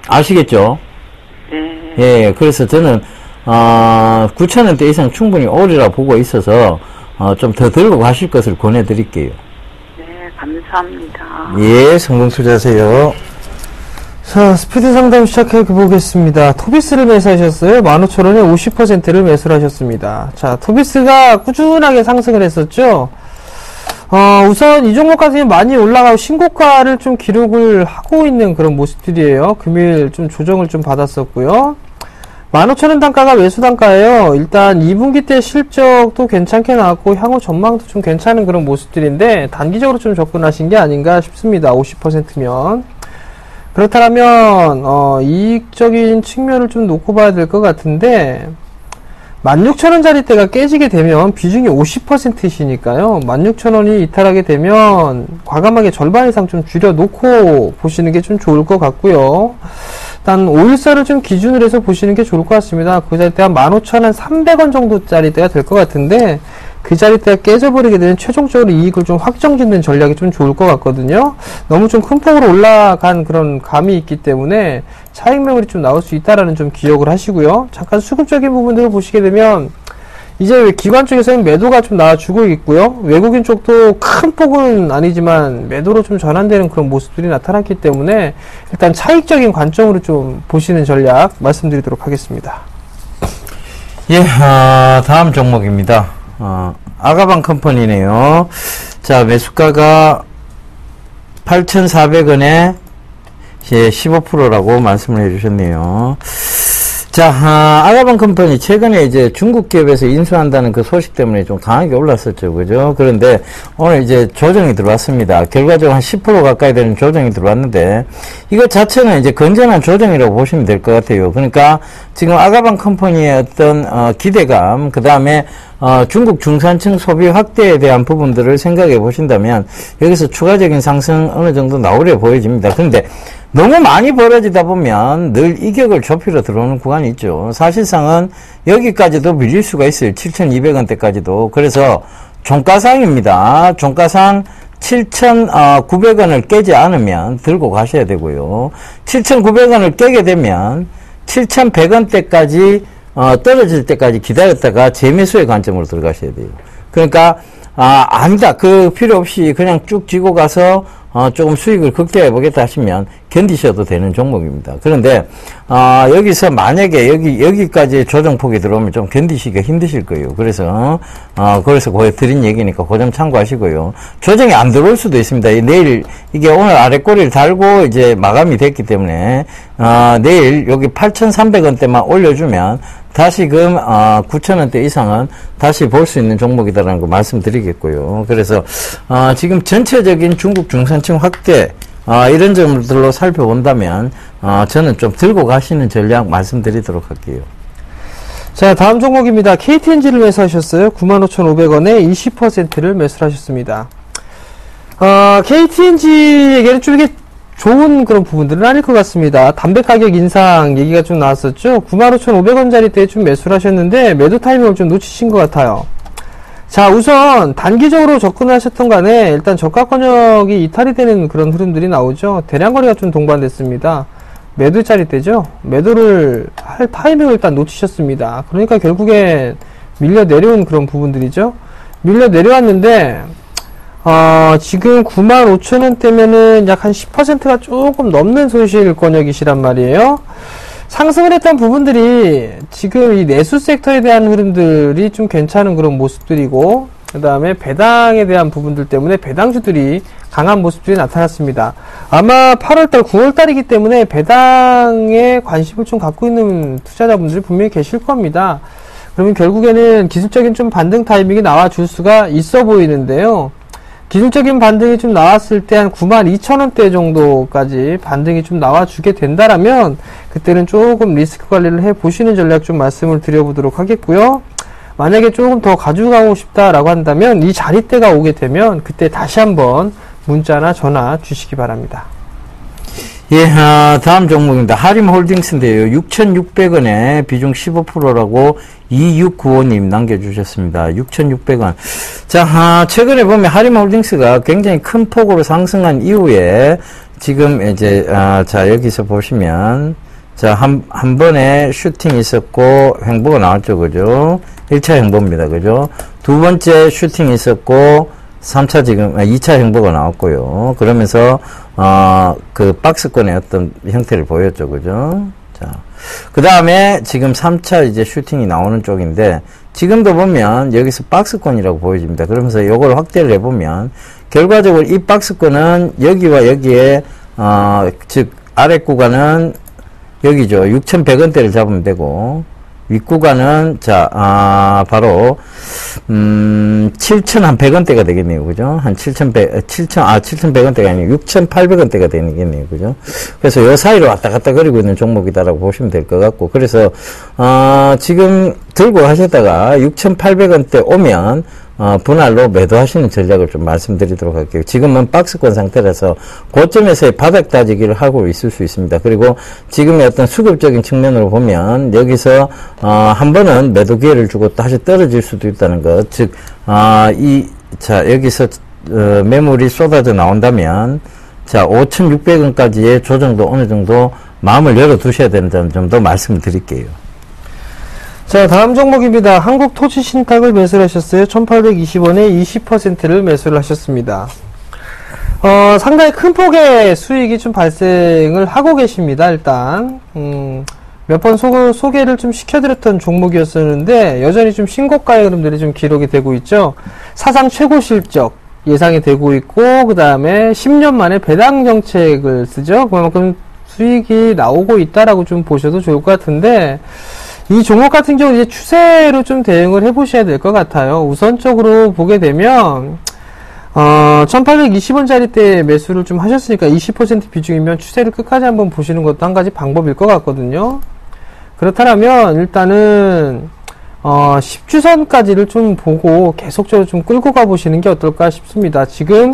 아시겠죠? 네. 예, 그래서 저는, 9,000원대 이상 충분히 오리라 보고 있어서, 좀 더 들고 가실 것을 권해드릴게요. 네, 감사합니다. 예, 성공 투자하세요. 자, 스피드 상담 시작해 보겠습니다. 토비스를 매수하셨어요. 15,000원에 50%를 매수를 하셨습니다. 자, 토비스가 꾸준하게 상승을 했었죠. 우선 이 종목 같은 경우 많이 올라가고 신고가를 좀 기록을 하고 있는 그런 모습들이에요. 금일 좀 조정을 좀 받았었고요. 15,000원 단가가 매수 단가예요. 일단 2분기 때 실적도 괜찮게 나왔고 향후 전망도 좀 괜찮은 그런 모습들인데 단기적으로 좀 접근하신 게 아닌가 싶습니다. 50%면. 그렇다면 이익적인 측면을 좀 놓고 봐야 될 것 같은데 16,000원짜리대가 깨지게 되면 비중이 50%이시니까요. 16,000원이 이탈하게 되면 과감하게 절반 이상 좀 줄여놓고 보시는 게 좀 좋을 것 같고요. 일단 514를 좀 기준으로 해서 보시는 게 좋을 것 같습니다. 그 자리대가 15,300원 정도짜리대가 될 것 같은데 그 자리대가 깨져버리게 되면 최종적으로 이익을 좀 확정짓는 전략이 좀 좋을 것 같거든요. 너무 좀 큰 폭으로 올라간 그런 감이 있기 때문에 차익 매물이 좀 나올 수 있다라는 좀 기억을 하시고요. 잠깐 수급적인 부분들을 보시게 되면 이제 기관 쪽에서는 매도가 좀 나와주고 있고요. 외국인 쪽도 큰 폭은 아니지만 매도로 좀 전환되는 그런 모습들이 나타났기 때문에 일단 차익적인 관점으로 좀 보시는 전략 말씀드리도록 하겠습니다. 예, 다음 종목입니다. 아가방 컴퍼니네요. 자, 매수가가 8,400원에 15%라고 말씀을 해주셨네요. 자, 아가방 컴퍼니 최근에 이제 중국 기업에서 인수한다는 그 소식 때문에 좀 강하게 올랐었죠, 그죠? 그런데 오늘 이제 조정이 들어왔습니다. 결과적으로 한 10% 가까이 되는 조정이 들어왔는데 이것 자체는 이제 건전한 조정이라고 보시면 될 것 같아요. 그러니까 지금 아가방 컴퍼니의 어떤 기대감, 그 다음에 중국 중산층 소비 확대에 대한 부분들을 생각해 보신다면 여기서 추가적인 상승 어느 정도 나오려 보여집니다. 그런데 너무 많이 벌어지다 보면 늘 이격을 좁히러 들어오는 구간이 있죠. 사실상은 여기까지도 밀릴 수가 있어요. 7,200원대까지도. 그래서 종가상입니다. 종가상 7,900원을 깨지 않으면 들고 가셔야 되고요. 7,900원을 깨게 되면 7,100원대까지 떨어질 때까지 기다렸다가 재매수의 관점으로 들어가셔야 돼요. 그러니까 아니다. 그 필요 없이 그냥 쭉 쥐고 가서 조금 수익을 극대화해 보겠다 하시면 견디셔도 되는 종목입니다. 그런데 여기서 만약에 여기까지 조정폭이 들어오면 좀 견디시기가 힘드실 거예요. 그래서 드린 얘기니까 그 점 참고하시고요. 조정이 안 들어올 수도 있습니다. 내일 이게 오늘 아랫꼬리를 달고 이제 마감이 됐기 때문에 내일 여기 8,300원대만 올려주면 다시금 9,000원대 이상은 다시 볼 수 있는 종목이다라는 거 말씀드리겠고요. 그래서 지금 전체적인 중국 중산층 확대 이런 점들로 살펴본다면 저는 좀 들고 가시는 전략 말씀드리도록 할게요. 자, 다음 종목입니다. KTNG를 매수하셨어요. 95,500원에 20%를 매수하셨습니다. KTNG에게는 좀 이게 좋은 그런 부분들은 아닐 것 같습니다. 담배 가격 인상 얘기가 좀 나왔었죠. 95,500원짜리 때 좀 매수를 하셨는데 매도 타이밍을 좀 놓치신 것 같아요. 자, 우선 단기적으로 접근하셨던 간에 일단 저가 권역이 이탈이 되는 그런 흐름들이 나오죠. 대량 거래가 좀 동반됐습니다. 매도짜리 때죠. 매도를 할 타이밍을 일단 놓치셨습니다. 그러니까 결국에 밀려 내려온 그런 부분들이죠. 밀려 내려왔는데 지금 95,000원대면은 약 한 10%가 조금 넘는 손실 권역이시란 말이에요. 상승을 했던 부분들이 지금 이 내수 섹터에 대한 흐름들이 좀 괜찮은 그런 모습들이고, 그 다음에 배당에 대한 부분들 때문에 배당주들이 강한 모습들이 나타났습니다. 아마 8월달, 9월달이기 때문에 배당에 관심을 좀 갖고 있는 투자자분들이 분명히 계실 겁니다. 그러면 결국에는 기술적인 좀 반등 타이밍이 나와줄 수가 있어 보이는데요. 기술적인 반등이 좀 나왔을 때 한 92,000원대 정도까지 반등이 좀 나와주게 된다라면 그때는 조금 리스크 관리를 해 보시는 전략 좀 말씀을 드려보도록 하겠고요. 만약에 조금 더 가져가고 싶다라고 한다면 이 자리대가 오게 되면 그때 다시 한번 문자나 전화 주시기 바랍니다. 예, 다음 종목입니다. 하림홀딩스인데요. 6,600원에 비중 15%라고 2695님 남겨주셨습니다. 6,600원. 자, 최근에 보면 하림홀딩스가 굉장히 큰 폭으로 상승한 이후에 지금 이제, 자, 여기서 보시면, 자, 한 번에 슈팅이 있었고, 횡보가 나왔죠. 그죠? 1차 횡보입니다. 그죠? 두 번째 슈팅이 있었고, 2차 횡보가 나왔고요. 그러면서, 그 박스권의 어떤 형태를 보였죠. 그죠? 자. 그 다음에 지금 3차 이제 슈팅이 나오는 쪽인데, 지금도 보면 여기서 박스권이라고 보여집니다. 그러면서 요걸 확대를 해보면, 결과적으로 이 박스권은 여기와 여기에, 즉, 아래 구간은 여기죠. 6,100원대를 잡으면 되고, 윗구간은, 바로, 7,100원대가 되겠네요. 그죠? 한 7,100원대가 아니고 6,800원대가 되겠네요. 그죠? 그래서 요 사이로 왔다 갔다 거리고 있는 종목이다라고 보시면 될 것 같고, 그래서, 지금 들고 하셨다가 6,800원대 오면, 분할로 매도하시는 전략을 좀 말씀드리도록 할게요. 지금은 박스권 상태라서 고점에서의 바닥 다지기를 하고 있을 수 있습니다. 그리고 지금의 어떤 수급적인 측면으로 보면 여기서 한 번은 매도 기회를 주고 다시 떨어질 수도 있다는 것. 즉, 여기서 매물이 쏟아져 나온다면 5,600원까지의 조정도 어느 정도 마음을 열어두셔야 되는 점 좀 더 말씀을 드릴게요. 자, 다음 종목입니다. 한국토지신탁을 매수를 하셨어요. 1820원에 20%를 매수를 하셨습니다. 상당히 큰 폭의 수익이 좀 발생을 하고 계십니다. 일단 몇 번 소개를 좀 시켜드렸던 종목이었었는데 여전히 좀 신고가의 흐름들이 좀 기록이 되고 있죠. 사상 최고 실적 예상이 되고 있고, 그 다음에 10년 만에 배당 정책을 쓰죠. 그만큼 수익이 나오고 있다라고 좀 보셔도 좋을 것 같은데, 이 종목 같은 경우 이제 추세로 좀 대응을 해보셔야 될 것 같아요. 우선적으로 보게 되면 1820원짜리 때 매수를 좀 하셨으니까 20% 비중이면 추세를 끝까지 한번 보시는 것도 한 가지 방법일 것 같거든요. 그렇다면 일단은 10주선까지를 좀 보고 계속적으로 좀 끌고 가보시는 게 어떨까 싶습니다. 지금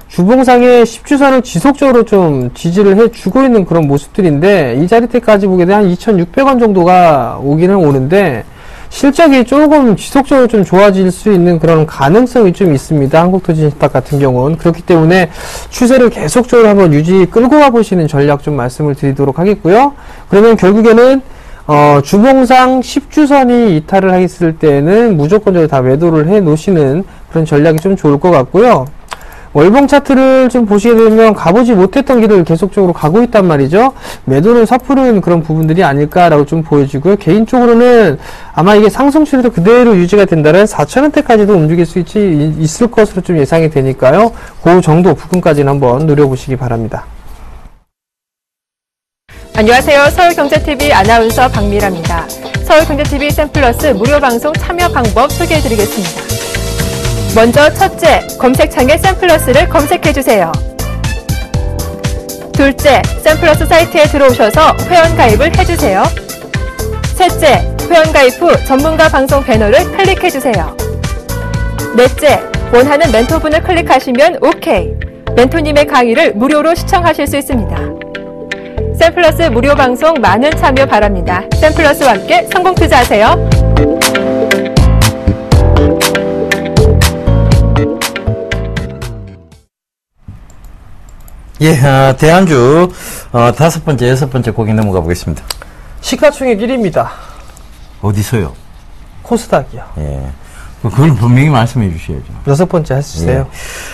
주봉상의 10주선을 지속적으로 좀 지지를 해주고 있는 그런 모습들인데, 이 자리대까지 보게 되면 한 2,600원 정도가 오기는 오는데, 실적이 조금 지속적으로 좀 좋아질 수 있는 그런 가능성이 좀 있습니다. 한국토지신탁 같은 경우는. 그렇기 때문에 추세를 계속적으로 한번 끌고 가보시는 전략 좀 말씀을 드리도록 하겠고요. 그러면 결국에는 주봉상 10주선이 이탈을 했을 때는 무조건적으로 다 매도를 해 놓으시는 그런 전략이 좀 좋을 것 같고요. 월봉 차트를 좀 보시게 되면 가보지 못했던 길을 계속적으로 가고 있단 말이죠. 매도는 섣부른 그런 부분들이 아닐까라고 좀 보여지고요. 개인적으로는 아마 이게 상승 추세로 그대로 유지가 된다면 4,000원대까지도 움직일 수 있을 것으로 좀 예상이 되니까요. 그 정도 부근까지는 한번 노려보시기 바랍니다. 안녕하세요. 서울경제TV 아나운서 박미라입니다. 서울경제TV 샘플러스 무료 방송 참여 방법 소개해드리겠습니다. 먼저 첫째, 검색창에 샘플러스를 검색해주세요. 둘째, 샘플러스 사이트에 들어오셔서 회원가입을 해주세요. 셋째, 회원가입 후 전문가 방송 배너를 클릭해주세요. 넷째, 원하는 멘토분을 클릭하시면 OK. 멘토님의 강의를 무료로 시청하실 수 있습니다. 샘플러스 무료 방송 많은 참여 바랍니다. 샘플러스와 함께 성공 투자하세요. 예, 대안주, 5번째, 6번째 곡이 넘어가 보겠습니다. 시가총액 1위입니다. 어디서요? 코스닥이요. 예. 그걸 분명히 말씀해 주셔야죠. 6번째 해주세요. 예.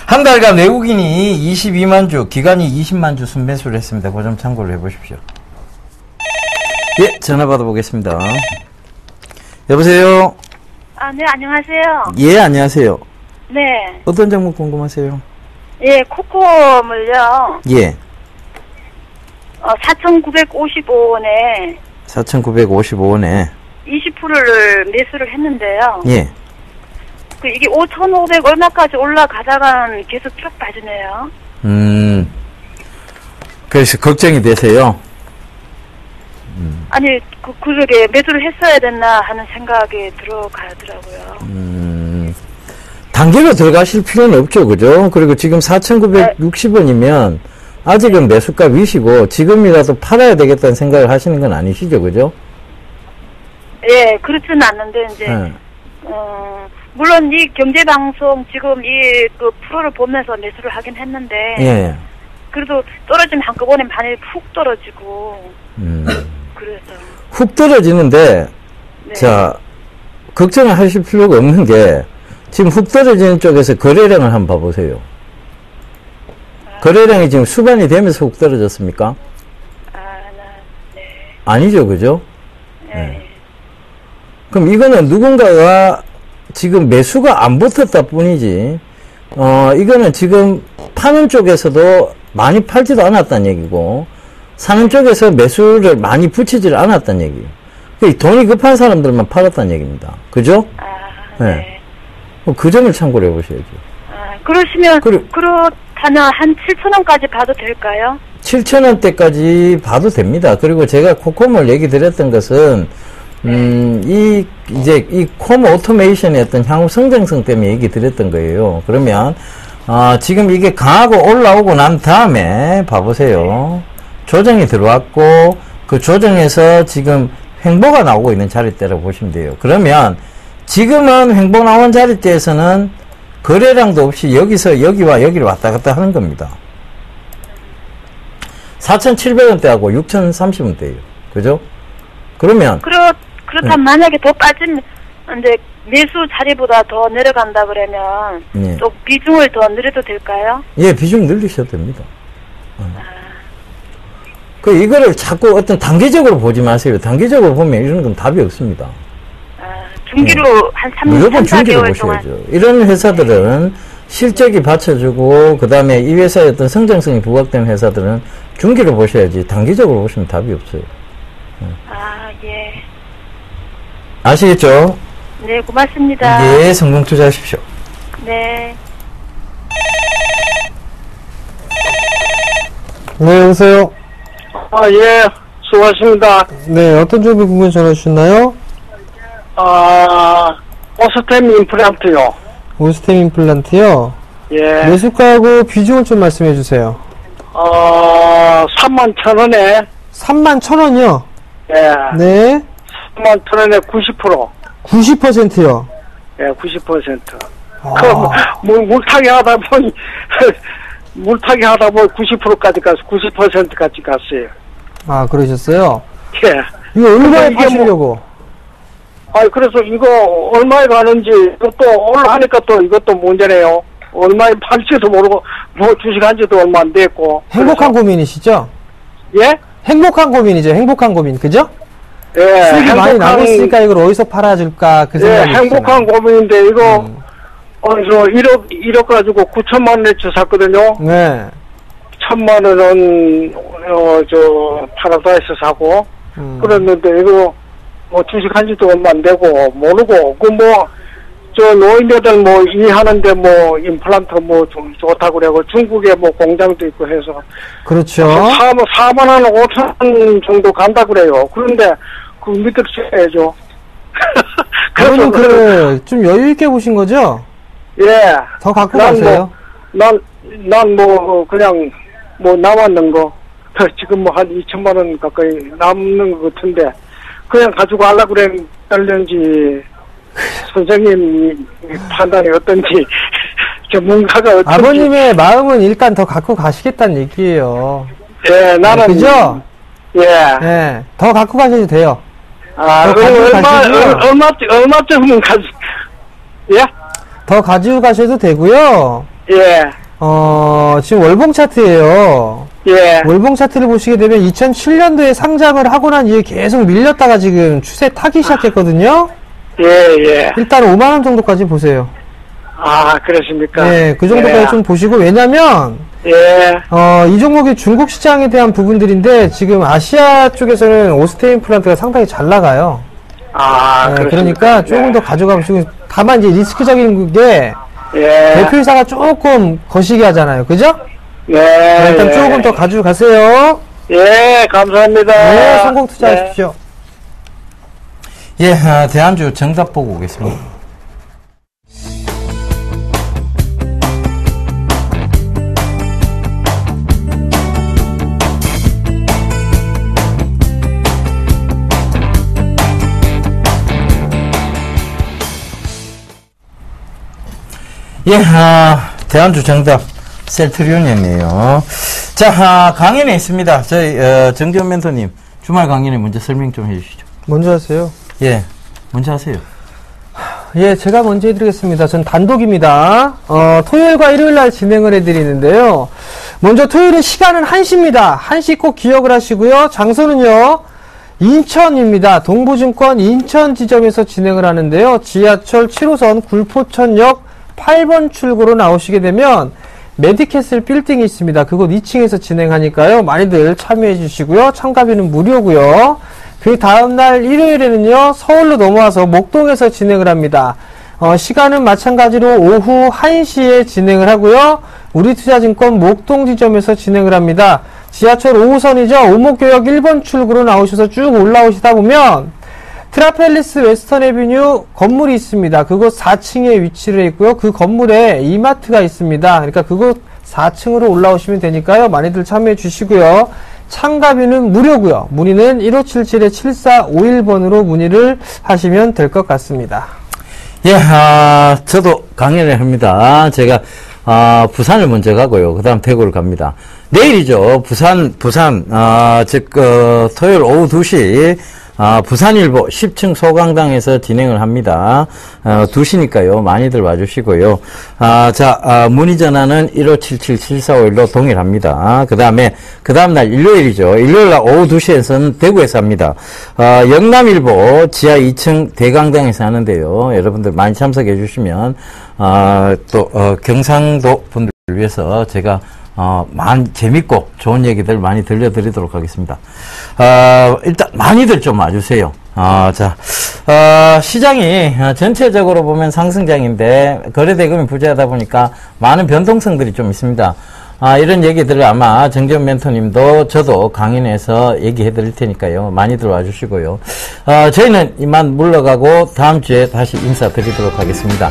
한 달간 외국인이 22만 주, 기관이 20만 주 순매수를 했습니다. 그 점 참고를 해 보십시오. 예, 전화 받아보겠습니다. 여보세요? 네, 안녕하세요. 예, 안녕하세요. 네. 어떤 종목 궁금하세요? 예, 코콤을요. 예. 4,955원에 4,955원에 20%를 매수를 했는데요. 예. 이게 5,500 얼마까지 올라가다간 계속 쭉 빠지네요. 그래서 걱정이 되세요? 아니, 그러게 매수를 했어야 됐나 하는 생각이 들어가더라고요. 단계로 들어가실 필요는 없죠, 그죠? 그리고 지금 4,960원이면 아직은 매수가 위시고 지금이라도 팔아야 되겠다는 생각을 하시는 건 아니시죠, 그죠? 예, 그렇지는 않는데 이제 물론 이 경제방송 지금 그 프로를 보면서 매수를 하긴 했는데 예. 그래도 떨어지면 한꺼번에 많이 훅 떨어지고 그래서 훅 떨어지는데 네. 자, 걱정을 하실 필요가 없는 게 지금 훅 떨어지는 쪽에서 거래량을 한번 봐보세요. 거래량이 지금 수반이 되면서 훅 떨어졌습니까? 네. 아니죠, 그죠? 네. 그럼 이거는 누군가가 지금 매수가 안 붙었다 뿐이지, 이거는 지금 파는 쪽에서도 많이 팔지도 않았다는 얘기고, 사는 쪽에서 매수를 많이 붙이질 않았다는 얘기예요. 돈이 급한 사람들만 팔았다는 얘기입니다. 그죠? 네. 그 점을 참고를 해보셔야죠. 그러시면, 그렇다면 한 7,000원까지 봐도 될까요? 7,000원대까지 봐도 됩니다. 그리고 제가 코콤을 얘기 드렸던 것은, 이 콤 오토메이션의 어떤 향후 성장성 때문에 얘기 드렸던 거예요. 그러면, 지금 이게 강하고 올라오고 난 다음에 봐보세요. 조정이 들어왔고, 그 조정에서 지금 횡보가 나오고 있는 자리대라고 보시면 돼요. 그러면, 지금은 횡보 나온 자리대에서는 거래량도 없이 여기서 여기와 여기를 왔다 갔다 하는 겁니다. 4,700원대하고 6,030원대예요. 그죠? 그러면 그렇다면 만약에 더 빠지면 이제 매수 자리보다 더 내려간다 그러면 또 비중을 더 늘려도 될까요? 예, 비중 늘리셔도 됩니다. 이거를 자꾸 어떤 단계적으로 보지 마세요. 단계적으로 보면 이런 건 답이 없습니다. 중기로 한 3, 무조건 3, 4개월 중기로 동안. 보셔야죠. 이런 회사들은 실적이 받쳐주고 그 다음에 이 회사의 어떤 성장성이 부각된 회사들은 중기로 보셔야지 단기적으로 보시면 답이 없어요. 예. 아시겠죠? 네, 고맙습니다. 예, 성공 투자하십시오. 네. 네, 여보세요? 예, 수고하십니다. 네, 어떤 종목 부분 전화 주셨나요? 오스템 임플란트요. 오스템 임플란트요? 예. 매수가하고 비중을 좀 말씀해 주세요. 31,000원에. 31,000원이요? 예. 네. 31,000원에 90%. 90%요? 예, 90%. 물타기 하다 보니, 물타기 하다 보니 90%까지 가서 90%까지 갔어요. 그러셨어요? 예. 이거 얼마에 이게 파시려고? 그래서 이거 얼마에 가는지, 또 올라가니까 또 이것도 문제네요. 얼마에 팔지도 모르고, 주식 한 지도 얼마 안 됐고. 행복한 고민이시죠? 예? 행복한 고민이죠, 행복한 고민. 그죠? 예. 수익이 많이 나고 있으니까 이걸 어디서 팔아줄까, 그 생각이. 예, 행복한 고민인데, 이거, 1억 가지고 9천만 원치 샀거든요. 네. 1,000만 원은, 파라다이스 사고, 그랬는데, 이거, 주식 한 지도 얼마 안 되고, 모르고, 노인네들 일하는데 임플란트 좋다고 그러고, 중국에 공장도 있고 해서. 그렇죠. 4만 원, 5천 원 정도 간다 그래요. 그런데, 그 밑으로 쳐야죠. 그러면 좀 여유있게 보신 거죠? 예. 더 갖고 가세요? 그냥, 남았는 거. 지금 한 2천만 원 가까이 남는 것 같은데, 그냥 가지고 가려고 그랬는지, 선생님 판단이 어떤지, 전문가가 어떤지. 아버님의 마음은 일단 더 갖고 가시겠다는 얘기예요. 예, 나는. 그죠? 예. 예. 더 갖고 가셔도 돼요. 얼마쯤은 예? 더 가지고 가셔도 되고요. 예. 지금 월봉 차트예요. 예. 월봉 차트를 보시게 되면 2007년도에 상장을 하고 난 이후에 계속 밀렸다가 지금 추세 타기 시작했거든요. 예. 일단 5만 원 정도까지 보세요. 그렇습니까? 네, 그 정도까지 좀 보시고, 왜냐면, 이 종목이 중국 시장에 대한 부분들인데, 지금 아시아 쪽에서는 오스템 임플란트가 상당히 잘 나가요. 그러니까 조금 더 가져가 보시고, 다만 이제 리스크적인 게, 대표이사가 조금 거시기 하잖아요. 그죠? 일단 조금 더 가지고 가세요. 예, 감사합니다. 네, 성공 투자하십시오. 예, 대안주 정답 보고 오겠습니다. 예, 대안주 정답 셀트리온이네요. 자, 강연에 있습니다. 저희 정지원 멘토님 주말 강연에 먼저 설명 좀 해주시죠. 먼저 하세요. 예, 먼저 하세요. 예, 제가 먼저 해드리겠습니다. 전 단독입니다. 토요일과 일요일 날 진행을 해드리는데요. 먼저 토요일은 시간은 1시입니다. 1시 꼭 기억을 하시고요. 장소는요, 인천입니다. 동부증권 인천 지점에서 진행을 하는데요. 지하철 7호선 굴포천역 8번 출구로 나오시게 되면 메디캐슬 빌딩이 있습니다. 그곳 2층에서 진행하니까요. 많이들 참여해 주시고요. 참가비는 무료고요. 그 다음날 일요일에는요. 서울로 넘어와서 목동에서 진행을 합니다. 시간은 마찬가지로 오후 1시에 진행을 하고요. 우리투자증권 목동 지점에서 진행을 합니다. 지하철 5호선이죠. 오목교역 1번 출구로 나오셔서 쭉 올라오시다 보면 트라펠리스 웨스턴 애비뉴 건물이 있습니다. 그곳 4층에 위치를 했고요. 그 건물에 이마트가 있습니다. 그러니까 그곳 4층으로 올라오시면 되니까요. 많이들 참여해 주시고요. 참가비는 무료고요. 문의는 1577-7451번으로 문의를 하시면 될 것 같습니다. 예, 저도 강연을 합니다. 제가 부산을 먼저 가고요. 그 다음 대구를 갑니다. 내일이죠. 부산, 토요일 오후 2시, 부산일보 10층 소강당에서 진행을 합니다. 2시니까요. 많이들 와주시고요. 문의 전화는 1577-7451로 동일합니다. 그 다음날 일요일이죠. 일요일날 오후 2시에서는 대구에서 합니다. 영남일보 지하 2층 대강당에서 하는데요. 여러분들 많이 참석해 주시면, 경상도 분들 위해서 제가 재밌고 좋은 얘기들 많이 들려드리도록 하겠습니다. 일단 많이들 좀 와주세요. 시장이 전체적으로 보면 상승장인데 거래대금이 부재하다 보니까 많은 변동성들이 좀 있습니다. 이런 얘기들을 아마 정재훈 멘토님도 저도 강연에서 얘기해 드릴 테니까요. 많이들 와주시고요. 저희는 이만 물러가고 다음 주에 다시 인사드리도록 하겠습니다.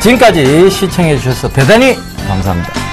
지금까지 시청해 주셔서 대단히 감사합니다.